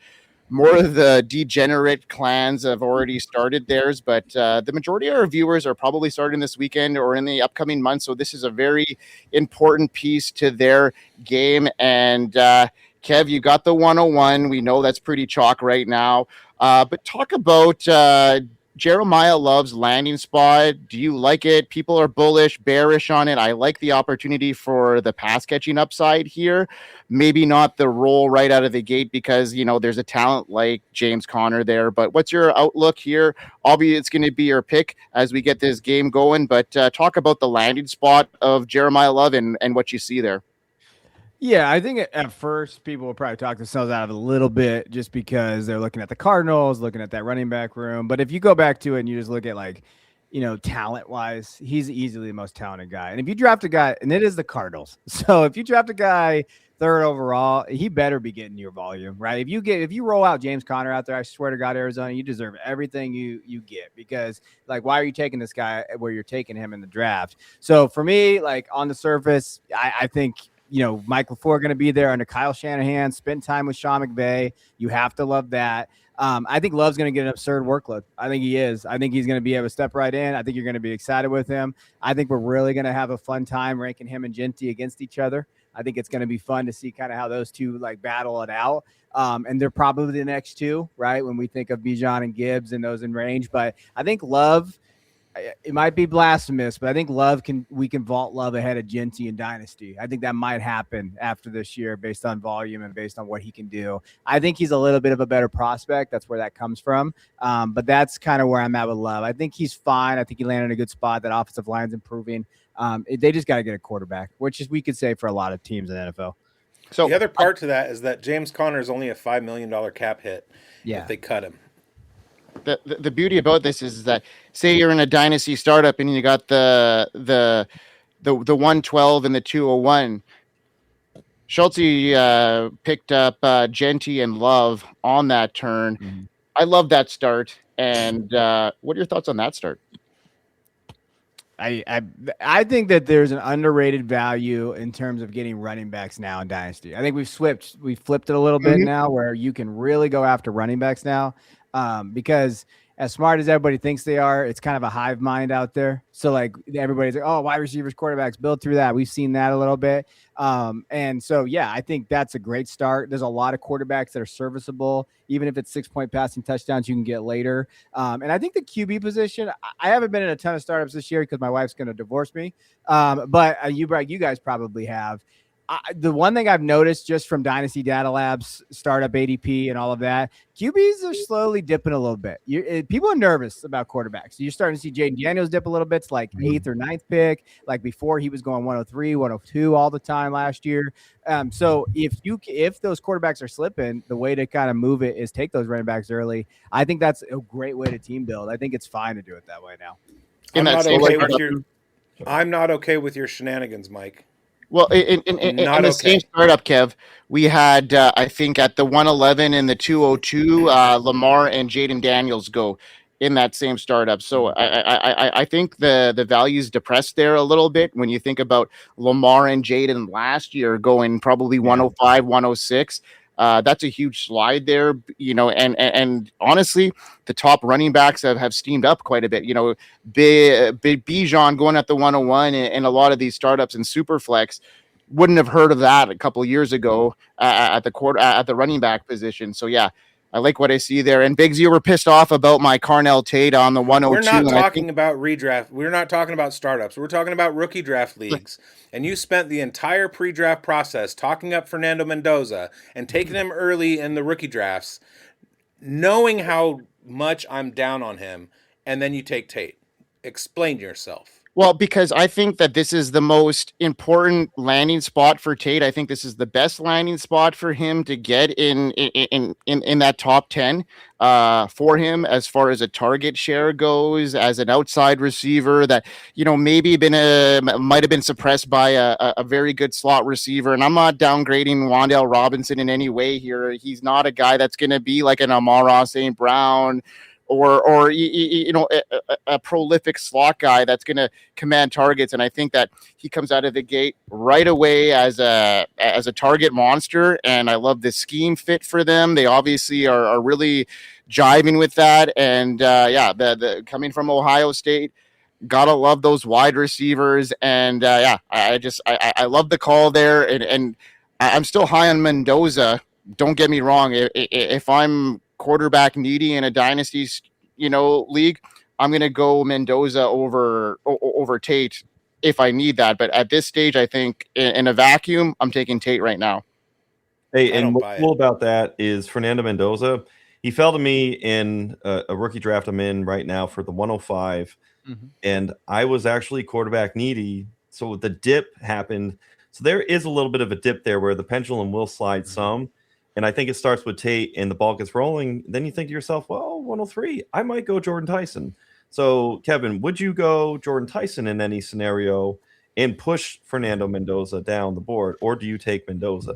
More of the degenerate clans have already started theirs, but the majority of our viewers are probably starting this weekend or in the upcoming months. So this is a very important piece to their game. And Kev, you got the 101. We know that's pretty chalk right now. But talk about Jeremiyah Love's landing spot. Do you like it? People are bullish, bearish on it. I like the opportunity for the pass catching upside here. Maybe not the role right out of the gate because, there's a talent like James Conner there. But what's your outlook here? Obviously, it's going to be your pick as we get this game going. But talk about the landing spot of Jeremiyah Love and what you see there. Yeah, I think at first people will probably talk themselves out of it a little bit just because they're looking at the Cardinals, looking at that running back room. But if you go back to it and you just look at talent-wise, he's easily the most talented guy. And if you draft a guy, and it is the Cardinals. So if you draft a guy third overall, he better be getting your volume, right? If you roll out James Conner out there, I swear to God, Arizona, you deserve everything you get because why are you taking this guy where you're taking him in the draft? So for me, on the surface, I think Mike LaFleur going to be there under Kyle Shanahan, spend time with Sean McVay. You have to love that. I think Love's going to get an absurd workload. I think he is. I think he's going to be able to step right in. I think you're going to be excited with him. I think we're really going to have a fun time ranking him and Genty against each other. I think it's going to be fun to see kind of how those two like battle it out. And they're probably the next two, right? When we think of Bijan and Gibbs and those in range. But I think Love, it might be blasphemous, but I think we can vault Love ahead of Genty and Dynasty. I think that might happen after this year based on volume and based on what he can do. I think he's a little bit of a better prospect. That's where that comes from. But that's kind of where I'm at with Love. I think he's fine. I think he landed in a good spot. That offensive line's improving. They just got to get a quarterback, which is we could say for a lot of teams in the NFL. So the other part to that is that James Conner is only a $5 million cap hit if they cut him. The beauty about this is that say you're in a dynasty startup and you got the 112 and the 201. Schultzy picked up Genty and Love on that turn. Mm-hmm. I love that start. And what are your thoughts on that start? I think that there's an underrated value in terms of getting running backs now in Dynasty. I think we've flipped it a little bit now where you can really go after running backs now. Because as smart as everybody thinks they are, it's kind of a hive mind out there. So like everybody's like, oh, wide receivers, quarterbacks, build through that. We've seen that a little bit. And so, yeah, I think that's a great start. There's a lot of quarterbacks that are serviceable, even if it's 6-point passing touchdowns you can get later. And I think the QB position, I haven't been in a ton of startups this year because my wife's going to divorce me. But you guys probably have. The one thing I've noticed just from Dynasty Data Labs, startup ADP and all of that, QBs are slowly dipping a little bit. People are nervous about quarterbacks. You're starting to see Jaden Daniels dip a little bit. It's like 8th or 9th pick. Like before he was going 103, 102 all the time last year. So if those quarterbacks are slipping, the way to kind of move it is take those running backs early. I think that's a great way to team build. I think it's fine to do it that way now. I'm not okay with your shenanigans, Mike. Well, in the same startup, Kev, we had, I think, at the 111 and the 202, Lamar and Jaden Daniels go in that same startup. So I think the value's depressed there a little bit when you think about Lamar and Jaden last year going probably 105, 106. That's a huge slide there, and honestly, the top running backs have steamed up quite a bit. Bijan going at the 101 and a lot of these startups in Superflex wouldn't have heard of that a couple of years ago at the running back position. So yeah, I like what I see there. And Bigz, you were pissed off about my Carnell Tate on the 102. We're not talking about redraft. We're not talking about startups. We're talking about rookie draft leagues. And you spent the entire pre-draft process talking up Fernando Mendoza and taking him early in the rookie drafts, knowing how much I'm down on him, and then you take Tate. Explain yourself. Well, because I think that this is the most important landing spot for Tate. I think this is the best landing spot for him to get in that top 10 for him as far as a target share goes, as an outside receiver that, maybe might have been suppressed by a very good slot receiver. And I'm not downgrading Wan'Dale Robinson in any way here. He's not a guy that's going to be like an Amon-Ra St. Brown or a prolific slot guy that's going to command targets. And I think that he comes out of the gate right away as a target monster. And I love the scheme fit for them. They obviously are really jiving with that. And the coming from Ohio State, gotta love those wide receivers. And I love the call there. And I'm still high on Mendoza. Don't get me wrong. If I'm quarterback needy in a dynasty, league, I'm going to go Mendoza over Tate if I need that. But at this stage, I think in a vacuum, I'm taking Tate right now. Hey, and what's cool about that is Fernando Mendoza. He fell to me in a rookie draft I'm in right now for the 105. Mm-hmm. And I was actually quarterback needy. So the dip happened. So there is a little bit of a dip there where the pendulum will slide some. And I think it starts with Tate and the ball gets rolling. Then you think to yourself, well, 103, I might go Jordan Tyson. So, Kevin, would you go Jordan Tyson in any scenario and push Fernando Mendoza down the board? Or do you take Mendoza?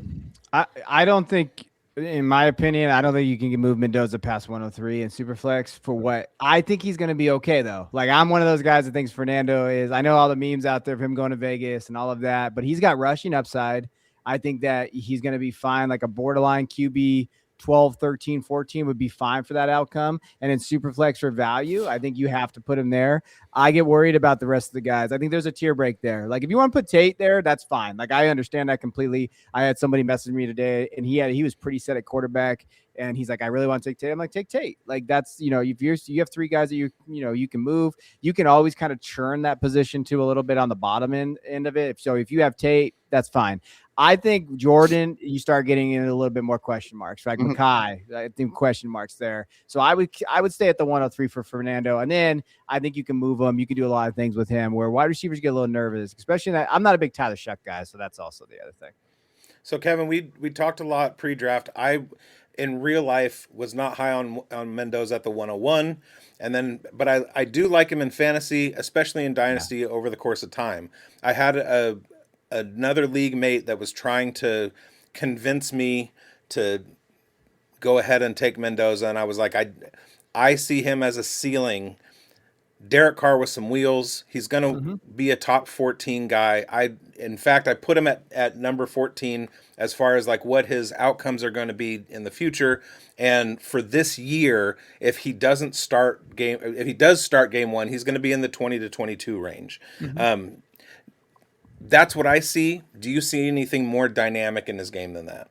I don't think, in my opinion, I don't think you can move Mendoza past 103 in Superflex for what I think he's going to be okay, though. Like, I'm one of those guys that thinks Fernando is, I know all the memes out there of him going to Vegas and all of that, but he's got rushing upside. I think that he's going to be fine. Like a borderline QB 12, 13, 14 would be fine for that outcome. And in Superflex for value, I think you have to put him there. I get worried about the rest of the guys. I think there's a tier break there. Like if you want to put Tate there, that's fine. Like I understand that completely. I had somebody message me today and he was pretty set at quarterback and he's like, I really want to take Tate. I'm like, take Tate. Like that's, if you have three guys that you can move, you can always kind of churn that position to a little bit on the bottom end of it. So if you have Tate, that's fine. I think Jordan, you start getting into a little bit more question marks. Like Makai, I think question marks there. So I would stay at the 103 for Fernando. And then I think you can move him. You can do a lot of things with him where wide receivers get a little nervous, especially that I'm not a big Tyler Shuck guy. So that's also the other thing. So Kevin, we talked a lot pre-draft. I, in real life, was not high on Mendoza at the 101. But I do like him in fantasy, especially in Dynasty over the course of time. I had another league mate that was trying to convince me to go ahead and take Mendoza, and I was like, I see him as a ceiling. Derek Carr with some wheels. He's going to be a top 14 guy. In fact, I put him at number 14 as far as like what his outcomes are going to be in the future. And for this year, if he does start game one, he's going to be in the 20 to 22 range. That's what I see. Do you see anything more dynamic in his game than that?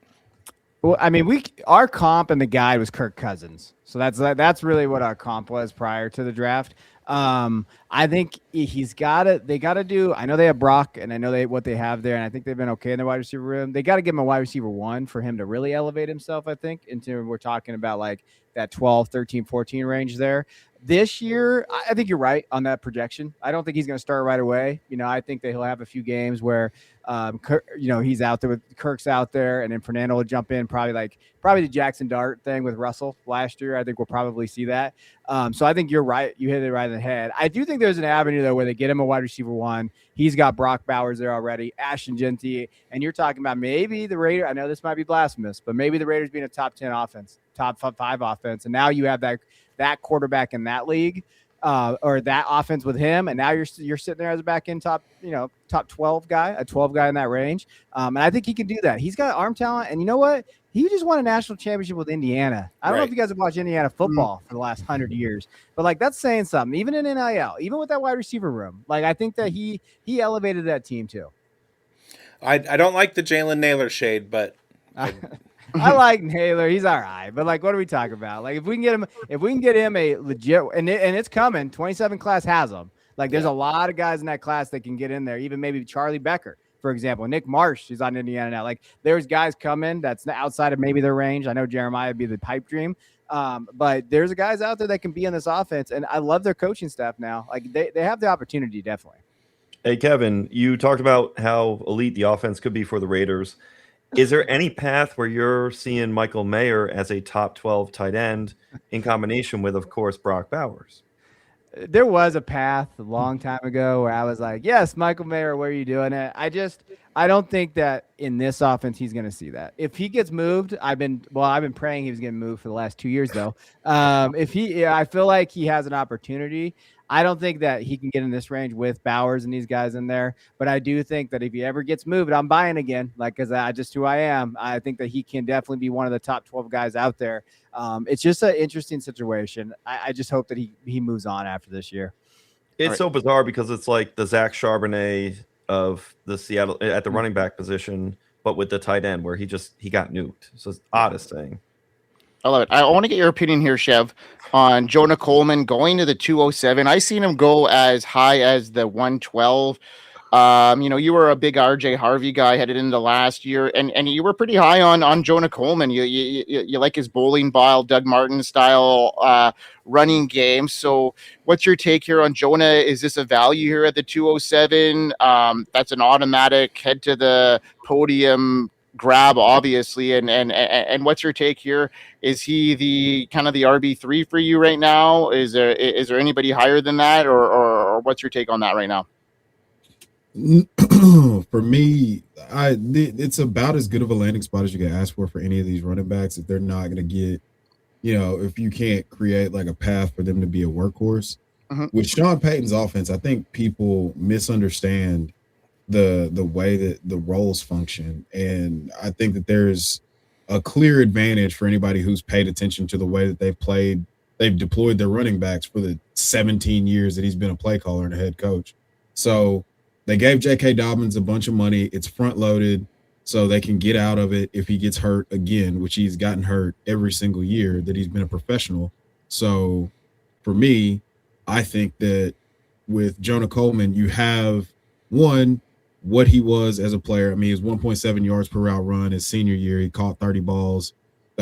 Well, I mean, our comp and the guide was Kirk Cousins. So that's really what our comp was prior to the draft. I think they got to do, I know they have Brock and I know what they have there. And I think they've been okay in the wide receiver room. They got to give him a wide receiver 1 for him to really elevate himself, I think, into we're talking about like that 12, 13, 14 range there. This year, I think you're right on that projection. I don't think he's going to start right away. I think that he'll have a few games where, he's out there with Kirk's out there, and then Fernando will jump in. Probably the Jackson Dart thing with Russell last year. I think we'll probably see that. So I think you're right. You hit it right in the head. I do think there's an avenue though where they get him a wide receiver 1. He's got Brock Bowers there already, Ashton Genty, and you're talking about maybe the Raiders. I know this might be blasphemous, but maybe the Raiders being a top 10 offense, top 5 offense, and now you have that quarterback in that league, or that offense with him, and now you're sitting there as a back end top 12 guy, a 12 guy in that range, and I think he can do that. He's got arm talent, and you know what? He just won a national championship with Indiana. I don't know if you guys have watched Indiana football for the last 100 years, but like that's saying something. Even in NIL, even with that wide receiver room, like I think that he elevated that team too. I don't like the Jalen Naylor shade, but. I like Naylor. He's all right. But like, what are we talking about? Like if we can get him a legit, and it's coming, 27 class has them. Like there's a lot of guys in that class that can get in there. Even maybe Charlie Becker, for example, Nick Marsh, he's on Indiana now. Like there's guys coming that's outside of maybe their range. I know Jeremiyah would be the pipe dream. But there's guys out there that can be in this offense. And I love their coaching staff now. Like they have the opportunity, definitely. Hey, Kevin, you talked about how elite the offense could be for the Raiders. Is there any path where you're seeing Michael Mayer as a top 12 tight end in combination with, of course, Brock Bowers? There was a path a long time ago where I was like, yes, Michael Mayer, where are you doing it? I don't think that in this offense he's going to see that. If he gets moved, I've been praying he was getting moved for the last 2 years though. I feel like he has an opportunity. I don't think that he can get in this range with Bowers and these guys in there, but I do think that if he ever gets moved, I'm buying again, like, because I just who I am. I think that he can definitely be one of the top 12 guys out there. It's just an interesting situation. I just hope that he moves on after this year. It's so bizarre because it's like the Zach Charbonnet of the Seattle at the running back position, but with the tight end where he got nuked. So it's the oddest thing. I love it. I want to get your opinion here, Chev, on Jonah Coleman going to the 207. I seen him go as high as the 112. You were a big RJ Harvey guy headed into last year, and you were pretty high on Jonah Coleman. You like his bowling ball, Doug Martin style running game. So what's your take here on Jonah? Is this a value here at the 207? That's an automatic head to the podium grab, obviously, and what's your take here? Is he the kind of the RB3 for you right now? Is there anybody higher than that, or what's your take on that right now? For me, it's about as good of a landing spot as you can ask for any of these running backs. If they're not going to get, if you can't create like a path for them to be a workhorse. With Sean Payton's offense, I think people misunderstand the way that the roles function. And I think that there's a clear advantage for anybody who's paid attention to the way that they've deployed their running backs for the 17 years that he's been a play caller and a head coach. So they gave J.K. Dobbins a bunch of money. It's front loaded so they can get out of it if he gets hurt again, which he's gotten hurt every single year that he's been a professional. So for me, I think that with Jonah Coleman, you have one, what he was as a player. I mean, his 1.7 yards per route run his senior year, he caught 30 balls.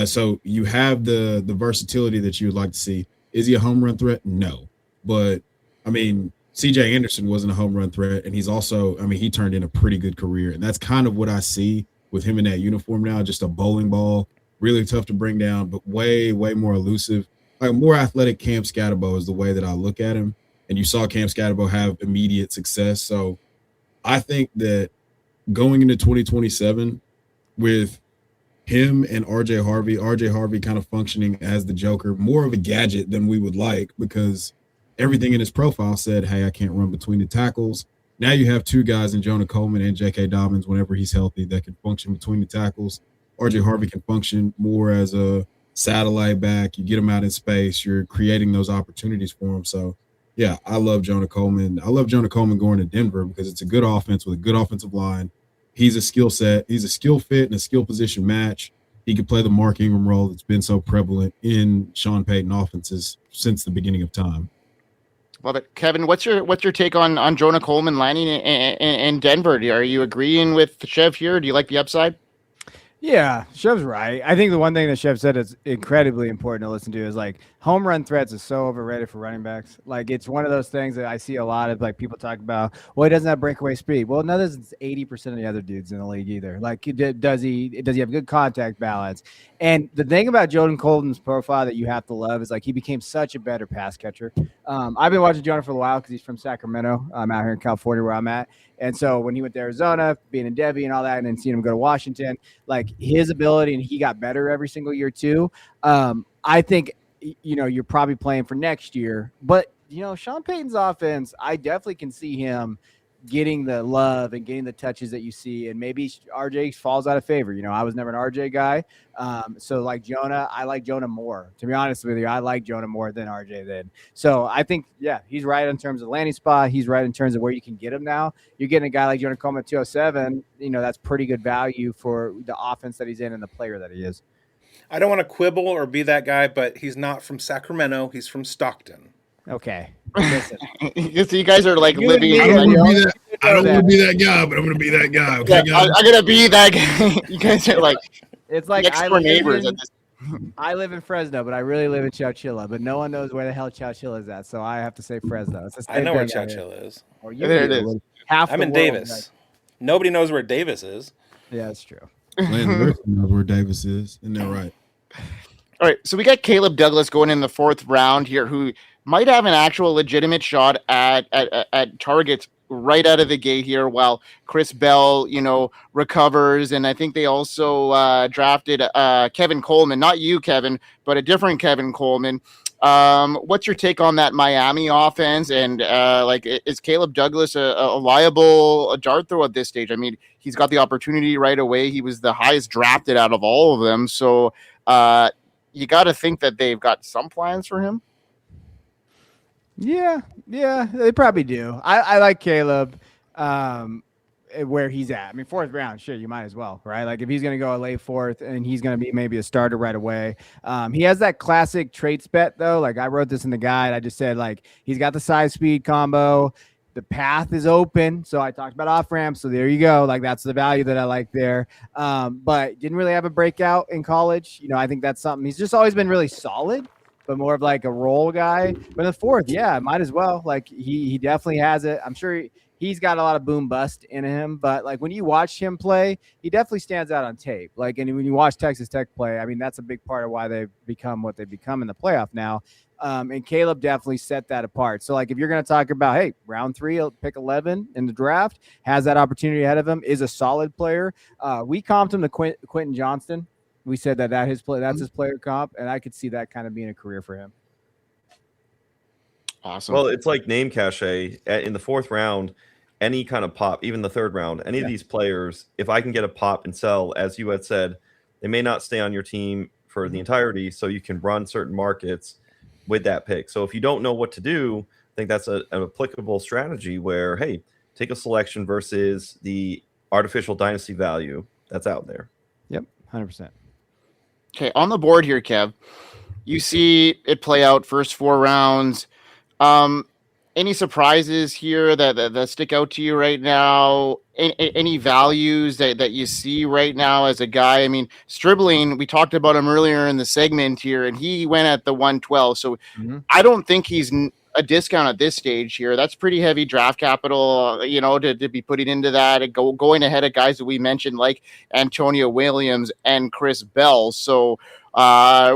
So you have the versatility that you would like to see. Is he a home run threat? No. But, I mean, C.J. Anderson wasn't a home run threat, and he's also, I mean, he turned in a pretty good career. And that's kind of what I see with him in that uniform now, just a bowling ball, really tough to bring down, but way, way more elusive. Like more athletic Cam Scatterbo is the way that I look at him. And you saw Cam Scatterbo have immediate success. So I think that going into 2027 with him and RJ Harvey kind of functioning as the Joker, more of a gadget than we would like because everything in his profile said, hey, I can't run between the tackles. Now you have two guys in Jonah Coleman and J.K. Dobbins whenever he's healthy that can function between the tackles. RJ Harvey can function more as a satellite back. You get him out in space. You're creating those opportunities for him. So, yeah, I love Jonah Coleman. I love Jonah Coleman going to Denver because it's a good offense with a good offensive line. He's a skill set. He's a skill fit and a skill position match. He could play the Mark Ingram role that's been so prevalent in Sean Payton offenses since the beginning of time. Love it. Kevin, what's your take on Jonah Coleman landing in Denver? Are you agreeing with Chev here? Do you like the upside? Yeah, Chev's right. I think the one thing that Chev said is incredibly important to listen to is like home run threats is so overrated for running backs. Like it's one of those things that I see a lot of like people talk about. Well, he doesn't have breakaway speed. Well, none of 80% of the other dudes in the league either. Like does he have good contact balance? And the thing about Jordan Colton's profile that you have to love is like he became such a better pass catcher. I've been watching Jonah for a while because he's from Sacramento. I'm out here in California where I'm at. And so when he went to Arizona, being in Devy and all that, and then seeing him go to Washington, like his ability, and he got better every single year too. I think, you're probably playing for next year. But, Sean Payton's offense, I definitely can see him getting the love and getting the touches that you see. And maybe RJ falls out of favor. I was never an RJ guy. So like Jonah, I like Jonah more. To be honest with you, I like Jonah more than RJ then. So I think, yeah, he's right in terms of landing spot. He's right in terms of where you can get him now. You're getting a guy like Jonah Coleman at 207. That's pretty good value for the offense that he's in and the player that he is. I don't want to quibble or be that guy, but he's not from Sacramento. He's from Stockton. Okay. Listen. So you guys are like living. I don't want to be that guy, but I'm going to be that guy. Okay, yeah, I'm going to be that guy. You guys are like, it's like next door neighbors at this. I live in Fresno, but I really live in Chowchilla. But no one knows where the hell Chowchilla is at, so I have to say Fresno. I know where Chowchilla is. Or there it is. I'm in Davis. Like, nobody knows where Davis is. Yeah, that's true. Landon knows where Davis is. Isn't that right? All right, so we got Caleb Douglas going in the 4th round here, who might have an actual legitimate shot at targets right out of the gate here while Chris Bell, recovers. And I think they also drafted Kevin Coleman, not you, Kevin, but a different Kevin Coleman. What's your take on that Miami offense? And is Caleb Douglas a viable dart throw at this stage? I mean, he's got the opportunity right away. He was the highest drafted out of all of them. So you got to think that they've got some plans for him. Yeah, they probably do. I like Caleb where he's at. I mean, 4th round, sure, you might as well, right? Like if he's going to go a late 4th and he's going to be maybe a starter right away. He has that classic traits bet though. Like I wrote this in the guide. I just said like he's got the size speed combo. The path is open. So I talked about off ramps. So there you go. Like that's the value that I like there. But didn't really have a breakout in college. I think that's something. He's just always been really solid, but more of like a role guy. But in the 4th, yeah, might as well. Like he definitely has it. I'm sure he's got a lot of boom bust in him, but like when you watch him play, he definitely stands out on tape. Like, and when you watch Texas Tech play, I mean, that's a big part of why they've become what they've become in the playoff now. And Caleb definitely set that apart. So like, if you're going to talk about, hey, round 3, he'll pick 11 in the draft, has that opportunity ahead of him, is a solid player. We comped him to Quentin Johnston. We said that's his player comp, and I could see that kind of being a career for him. Awesome. Well, it's like name cachet in the 4th round. any kind of pop, even the third round, any of these players, if I can get a pop and sell, as you had said, they may not stay on your team for the entirety, so you can run certain markets with that pick. So if you don't know what to do, I think that's an applicable strategy where, hey, take a selection versus the artificial dynasty value that's out there. Yep, 100%. Okay, on the board here, Kev, you see it play out first 4 rounds. Any surprises here that stick out to you right now? Any values that you see right now as a guy? I mean, Stribling, we talked about him earlier in the segment here, and he went at the 112. So I don't think he's a discount at this stage here. That's pretty heavy draft capital, to be putting into that, going ahead of guys that we mentioned like Antonio Williams and Chris Bell. So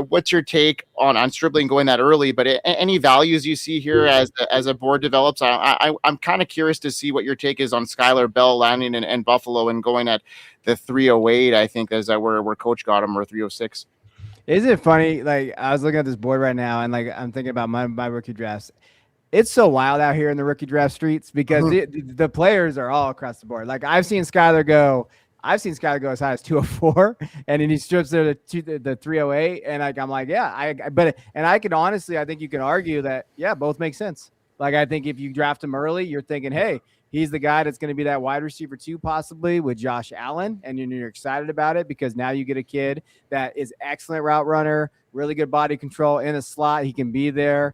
what's your take on Stribling going that early? But any values you see here as a board develops? I'm kind of curious to see what your take is on Skylar Bell landing in Buffalo and going at the 308. I think is that where Coach got him, or 306. Is it funny? Like, I was looking at this board right now, and like I'm thinking about my rookie drafts. It's so wild out here in the rookie draft streets because the players are all across the board. Like I've seen Skylar go as high as 204, and then he strips there to the 308, and I'm like, yeah, I can honestly, I think you can argue that both make sense. Like I think if you draft him early, you're thinking, hey, he's the guy that's going to be that wide receiver 2 possibly with Josh Allen, and you're excited about it because now you get a kid that is excellent route runner, really good body control in a slot. He can be there.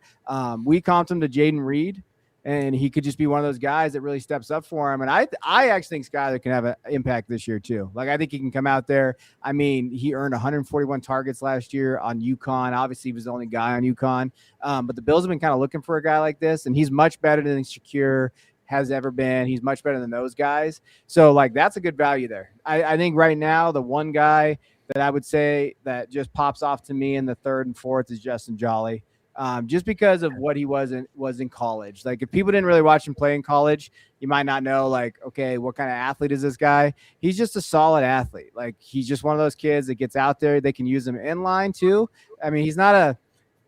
We comped him to Jaden Reed, and he could just be one of those guys that really steps up for him. And I actually think Skyler can have an impact this year too. Like I think he can come out there. I mean, he earned 141 targets last year on UConn. Obviously, he was the only guy on UConn. But the Bills have been kind of looking for a guy like this, and he's much better than Shakir has ever been. He's much better than those guys. So like that's a good value there. I think right now the one guy that I would say that just pops off to me in the 3rd and 4th is Justin Jolly. Just because of what he was in college. Like if people didn't really watch him play in college, you might not know like, okay, what kind of athlete is this guy? He's just a solid athlete. Like he's just one of those kids that gets out there. They can use him in line too. I mean, he's not a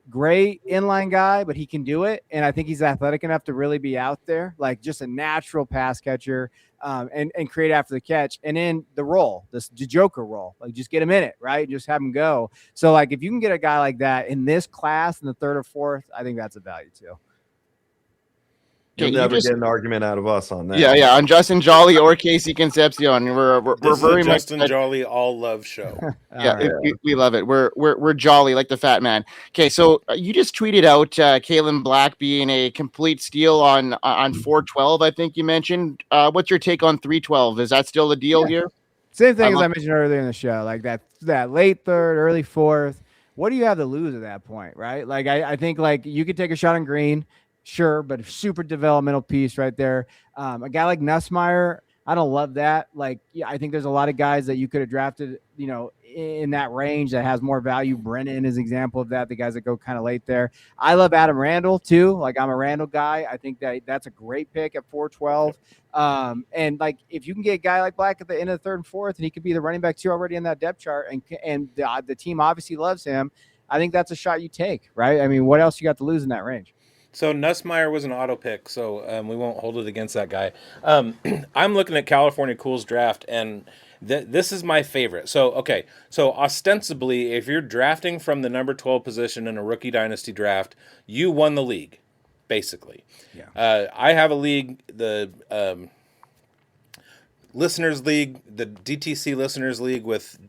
great inline guy, but he can do it. And I think he's athletic enough to really be out there, like just a natural pass catcher, and create after the catch. And then the role, the Joker role, like just get him in it, right? Just have him go. So like if you can get a guy like that in this class in the 3rd or 4th, I think that's a value too. You'll never get an argument out of us on that. Yeah, on Justin Jolly or Casey Concepcion. We're very much Justin Jolly all love show. We love it. We're jolly like the fat man. Okay, so you just tweeted out Kalen Black being a complete steal on 412. I think you mentioned. What's your take on 312? Is that still the deal here? Same thing as I mentioned earlier in the show. Like that late 3rd, early 4th. What do you have to lose at that point, right? Like I think like you could take a shot on Green. Sure, but a super developmental piece right there. A guy like Nussmeier, I don't love that. Like, I think there's a lot of guys that you could have drafted, in that range that has more value. Brennan is an example of that. The guys that go kind of late there. I love Adam Randall too. Like I'm a Randall guy. I think that's a great pick at 412. And like if you can get a guy like Black at the end of the 3rd and 4th, and he could be the running back 2 already in that depth chart, and the team obviously loves him. I think that's a shot you take, right? I mean, what else you got to lose in that range? So Nussmeier was an auto pick, so we won't hold it against that guy. I'm looking at California Cool's draft, and this is my favorite. So ostensibly, if you're drafting from the number 12 position in a rookie dynasty draft, you won the league, basically. Yeah. I have a league, the Listeners League, the DTC Listeners League with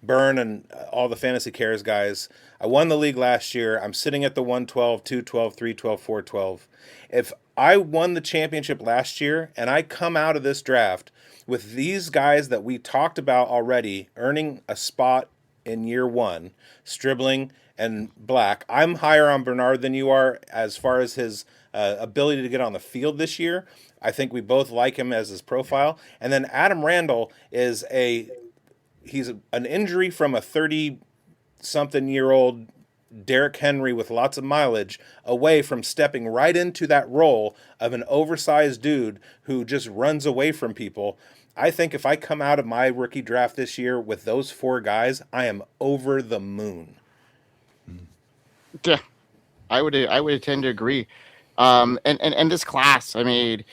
Byrne and all the Fantasy Cares guys. I won the league last year. I'm sitting at the 112, 212, 312, 412. If I won the championship last year and I come out of this draft with these guys that we talked about already earning a spot in year 1, Stribling and Black, I'm higher on Bernard than you are as far as his ability to get on the field this year. I think we both like him as his profile. And then Adam Randall he's an injury from a 30-something-year-old Derrick Henry with lots of mileage away from stepping right into that role of an oversized dude who just runs away from people. I think if I come out of my rookie draft this year with those 4 guys, I am over the moon. Yeah, I would tend to agree. And this class, I mean,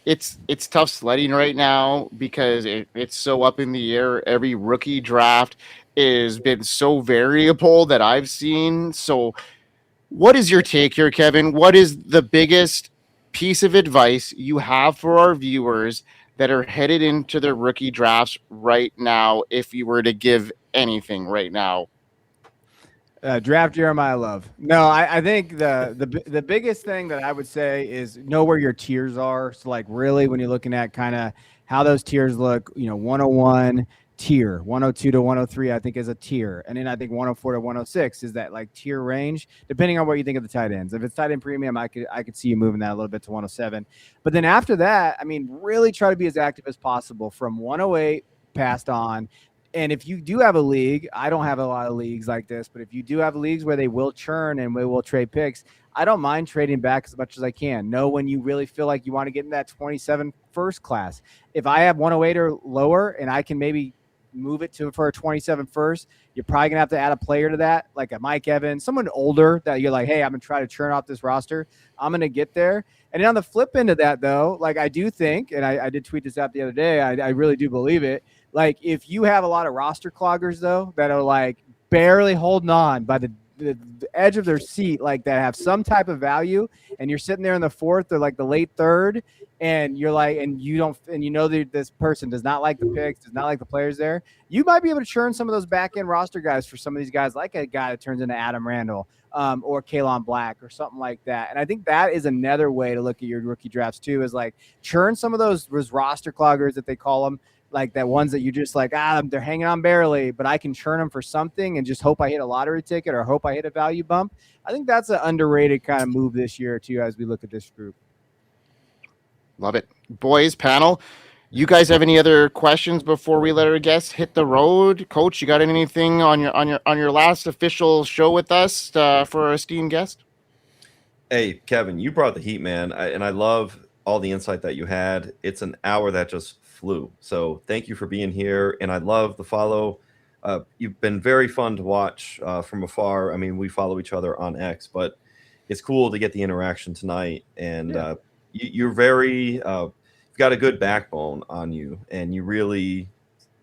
it's tough sledding right now because it's so up in the air. Every rookie draft has been so variable that I've seen. So what is your take here, Kevin? What is the biggest piece of advice you have for our viewers that are headed into their rookie drafts right now, if you were to give anything right now? Draft Jeremiyah Love. No, I think the biggest thing that I would say is know where your tiers are. So like really when you're looking at kind of how those tiers look, 101 tier, 102 to 103 I think is a tier, and then I think 104 to 106 is that like tier range depending on what you think of the tight ends. If it's tight end premium, I could see you moving that a little bit to 107. But then after that, I mean, really try to be as active as possible from 108 passed on. And if you do have a league, I don't have a lot of leagues like this, but if you do have leagues where they will churn and we will trade picks, I don't mind trading back as much as I can. Know when you really feel like you want to get in that 27 first class. If I have 108 or lower and I can maybe move it for a 27 first, you're probably going to have to add a player to that, like a Mike Evans, someone older that you're like, hey, I'm going to try to churn off this roster. I'm going to get there. And then on the flip end of that, though, like I do think, and I did tweet this out the other day, I really do believe it. Like if you have a lot of roster cloggers, though, that are like barely holding on by the edge of their seat, like that have some type of value, and you're sitting there in the fourth or like the late third, and you're like, and you don't, and you know that this person does not like the picks, does not like the players there, you might be able to churn some of those back end roster guys for some of these guys, like a guy that turns into Adam Randall or Kalen Black or something like that. And I think that is another way to look at your rookie drafts too, is like churn some of those roster cloggers that they call them. Like that ones that you just like, they're hanging on barely, but I can churn them for something and just hope I hit a lottery ticket or hope I hit a value bump. I think that's an underrated kind of move this year too, as we look at this group. Love it. Boys, panel, you guys have any other questions before we let our guests hit the road? Coach, you got anything on your last official show with us for our esteemed guest? Hey, Kevin, you brought the heat, man. And I love all the insight that you had. It's an hour that just flew. So thank you for being here. And I love the follow. You've been very fun to watch from afar. I mean, we follow each other on X, but it's cool to get the interaction tonight. And you're very, you've got a good backbone on you, and you really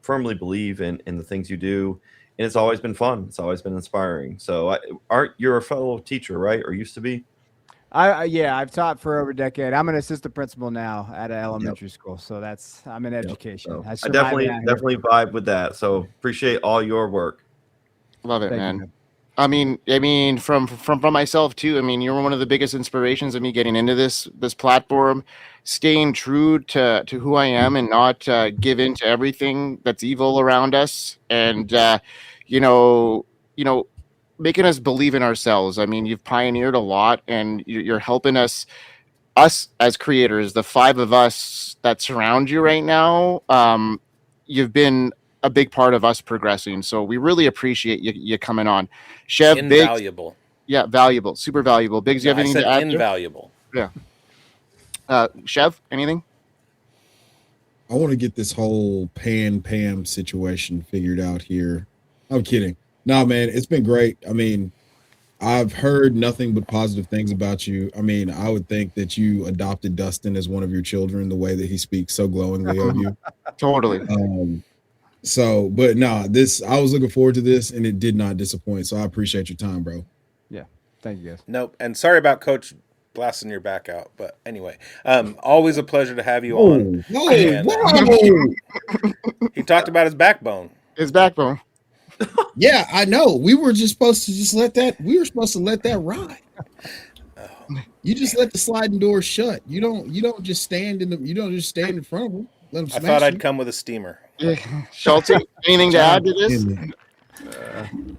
firmly believe in the things you do. And it's always been fun. It's always been inspiring. So you're a fellow teacher, right? Or used to be? I've taught for over a decade. I'm an assistant principal now at an elementary school, so I'm in education. So I definitely vibe with that. So appreciate all your work. Love it, man. I mean, from myself too. I mean, you're one of the biggest inspirations of me getting into this platform, staying true to who I am and not give in to everything that's evil around us, and making us believe in ourselves. I mean, you've pioneered a lot, and you're helping us as creators, the five of us that surround you right now. You've been a big part of us progressing. So we really appreciate you coming on. Chev, invaluable. Bigz, yeah, valuable, super valuable. Bigz, you have anything to add? Invaluable. Yeah. Chev, anything? I want to get this whole Pam situation figured out here. I'm kidding. No, man, it's been great. I mean, I've heard nothing but positive things about you. I mean, I would think that you adopted Dustin as one of your children, the way that he speaks so glowingly of you. Totally. But no, I was looking forward to this, and it did not disappoint. So I appreciate your time, bro. Yeah. Thank you, guys. Nope. And sorry about Coach blasting your back out. But anyway, always a pleasure to have you on. He talked about his backbone. His backbone. Yeah, I know. We were supposed to let that ride. You just let the sliding door shut. You don't just stand in front of them. Let them smash I thought I'd you. come with a steamer. Schultzy, anything to add to this?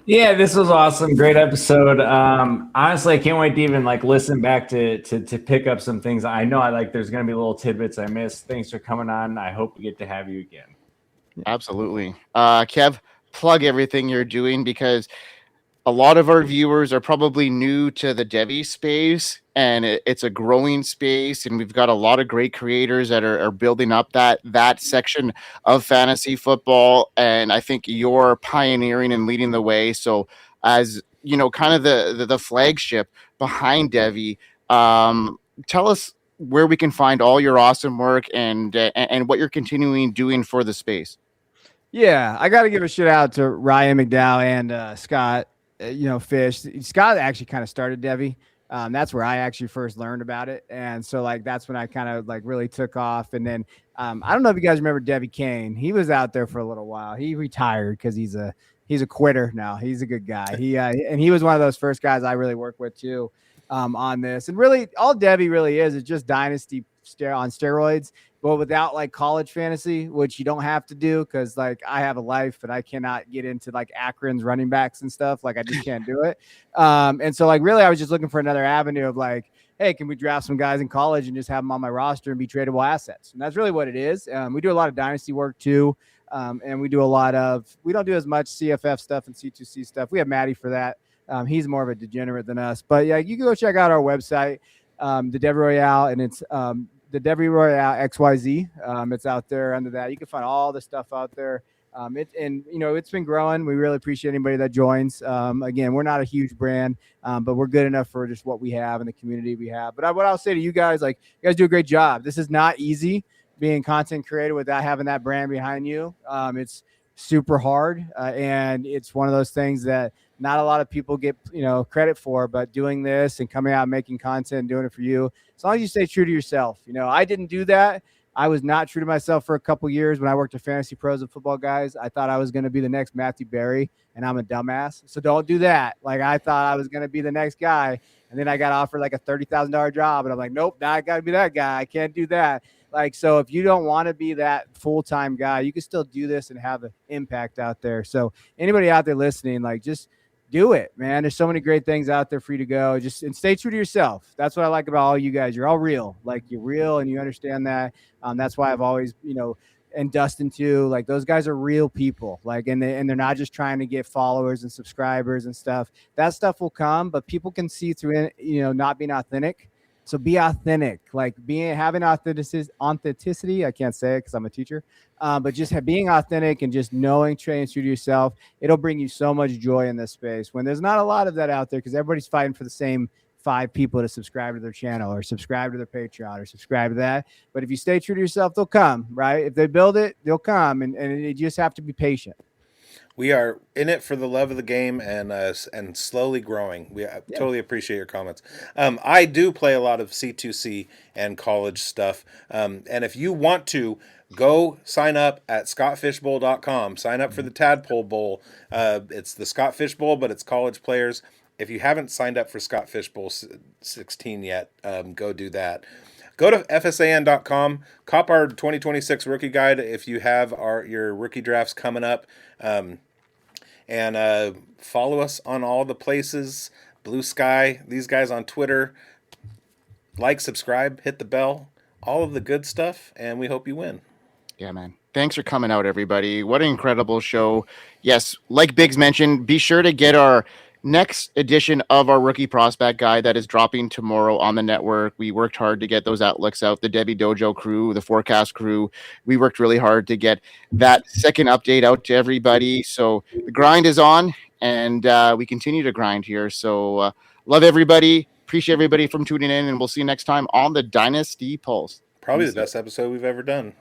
Yeah, this was awesome. Great episode. Honestly, I can't wait to even listen back to pick up some things. I know there's going to be little tidbits I missed. Thanks for coming on. I hope we get to have you again. Absolutely. Kev, plug everything you're doing, because a lot of our viewers are probably new to the Devy space, and it's a growing space, and we've got a lot of great creators that are building up that section of fantasy football, and I think you're pioneering and leading the way. So as kind of the flagship behind Devy, tell us where we can find all your awesome work and what you're continuing doing for the space. Yeah, I got to give a shout out to Ryan McDowell and Scott. Fish. Scott actually kind of started Devy. That's where I actually first learned about it, and so like that's when I kind of like really took off. And then I don't know if you guys remember Devy Kane. He was out there for a little while. He retired because he's a quitter now. He's a good guy. And he was one of those first guys I really worked with too on this. And really, all Devy really is just Dynasty on steroids, but without like college fantasy, which you don't have to do because like I have a life and I cannot get into like Akron's running backs and stuff. Like I just can't do it. And so like really I was just looking for another avenue of like, hey, can we draft some guys in college and just have them on my roster and be tradable assets? And that's really what it is. We do a lot of dynasty work too. And we don't do as much CFF stuff and C2C stuff. We have Maddie for that. He's more of a degenerate than us, but yeah, you can go check out our website, the Devy Royale, and it's the Devy Royale XYZ. It's out there under that. You can find all the stuff out there. It's been growing. We really appreciate anybody that joins. Again, we're not a huge brand, but we're good enough for just what we have and the community we have. But what I'll say to you guys, like you guys do a great job. This is not easy being content creator without having that brand behind you. It's super hard. And it's one of those things that not a lot of people get, credit for, but doing this and coming out and making content and doing it for you, as long as you stay true to yourself. I didn't do that. I was not true to myself for a couple years when I worked at Fantasy Pros and Football Guys. I thought I was going to be the next Matthew Berry, and I'm a dumbass. So don't do that. Like I thought I was going to be the next guy, and then I got offered like a $30,000 job, and I'm like, nope, now I got to be that guy. I can't do that. Like, so if you don't want to be that full-time guy, you can still do this and have an impact out there. So anybody out there listening, like just do it, man. There's so many great things out there for you to go. And stay true to yourself. That's what I like about all you guys. You're all real. Like you're real and you understand that. That's why I've always, and Dustin too, like those guys are real people. Like, and they're not just trying to get followers and subscribers and stuff. That stuff will come, but people can see through it, not being authentic. So be authentic, like having authenticity. I can't say it because I'm a teacher, but just being authentic and just knowing, training true to yourself. It'll bring you so much joy in this space when there's not a lot of that out there because everybody's fighting for the same 5 people to subscribe to their channel or subscribe to their Patreon or subscribe to that. But if you stay true to yourself, they'll come, right? If they build it, they'll come, and you just have to be patient. We are in it for the love of the game and slowly growing. Totally appreciate your comments. I do play a lot of C2C and college stuff. And if you want to, go sign up at scottfishbowl.com. Sign up for the Tadpole Bowl. It's the Scott Fish Bowl, but it's college players. If you haven't signed up for Scott Fish Bowl 16 yet, go do that. Go to FSAN.com, cop our 2026 rookie guide if you have your rookie drafts coming up. And follow us on all the places. Blue Sky, these guys on Twitter. Like, subscribe, hit the bell, all of the good stuff, and we hope you win. Yeah, man. Thanks for coming out, everybody. What an incredible show. Yes, like Bigz mentioned, be sure to get our next edition of our rookie prospect guide that is dropping tomorrow on the network. We worked hard to get those outlooks out. The Devy Dojo crew, the Forecast crew, we worked really hard to get that second update out to everybody. So the grind is on, and we continue to grind here. So love everybody. Appreciate everybody from tuning in, and we'll see you next time on the Dynasty Pulse. Probably the best episode we've ever done.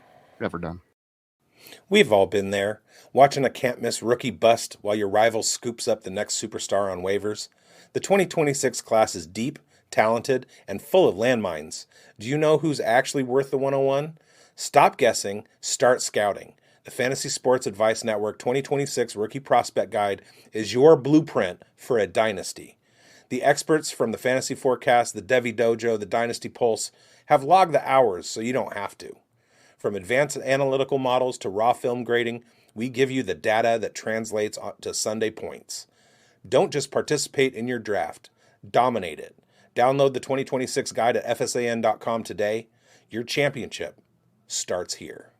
We've all been there, watching a can't-miss rookie bust while your rival scoops up the next superstar on waivers. The 2026 class is deep, talented, and full of landmines. Do you know who's actually worth the 101? Stop guessing, start scouting. The Fantasy Sports Advice Network 2026 Rookie Prospect Guide is your blueprint for a dynasty. The experts from the Fantasy Forecast, the Devy Dojo, the Dynasty Pulse have logged the hours so you don't have to. From advanced analytical models to raw film grading, we give you the data that translates to Sunday points. Don't just participate in your draft. Dominate it. Download the 2026 guide at fsan.com today. Your championship starts here.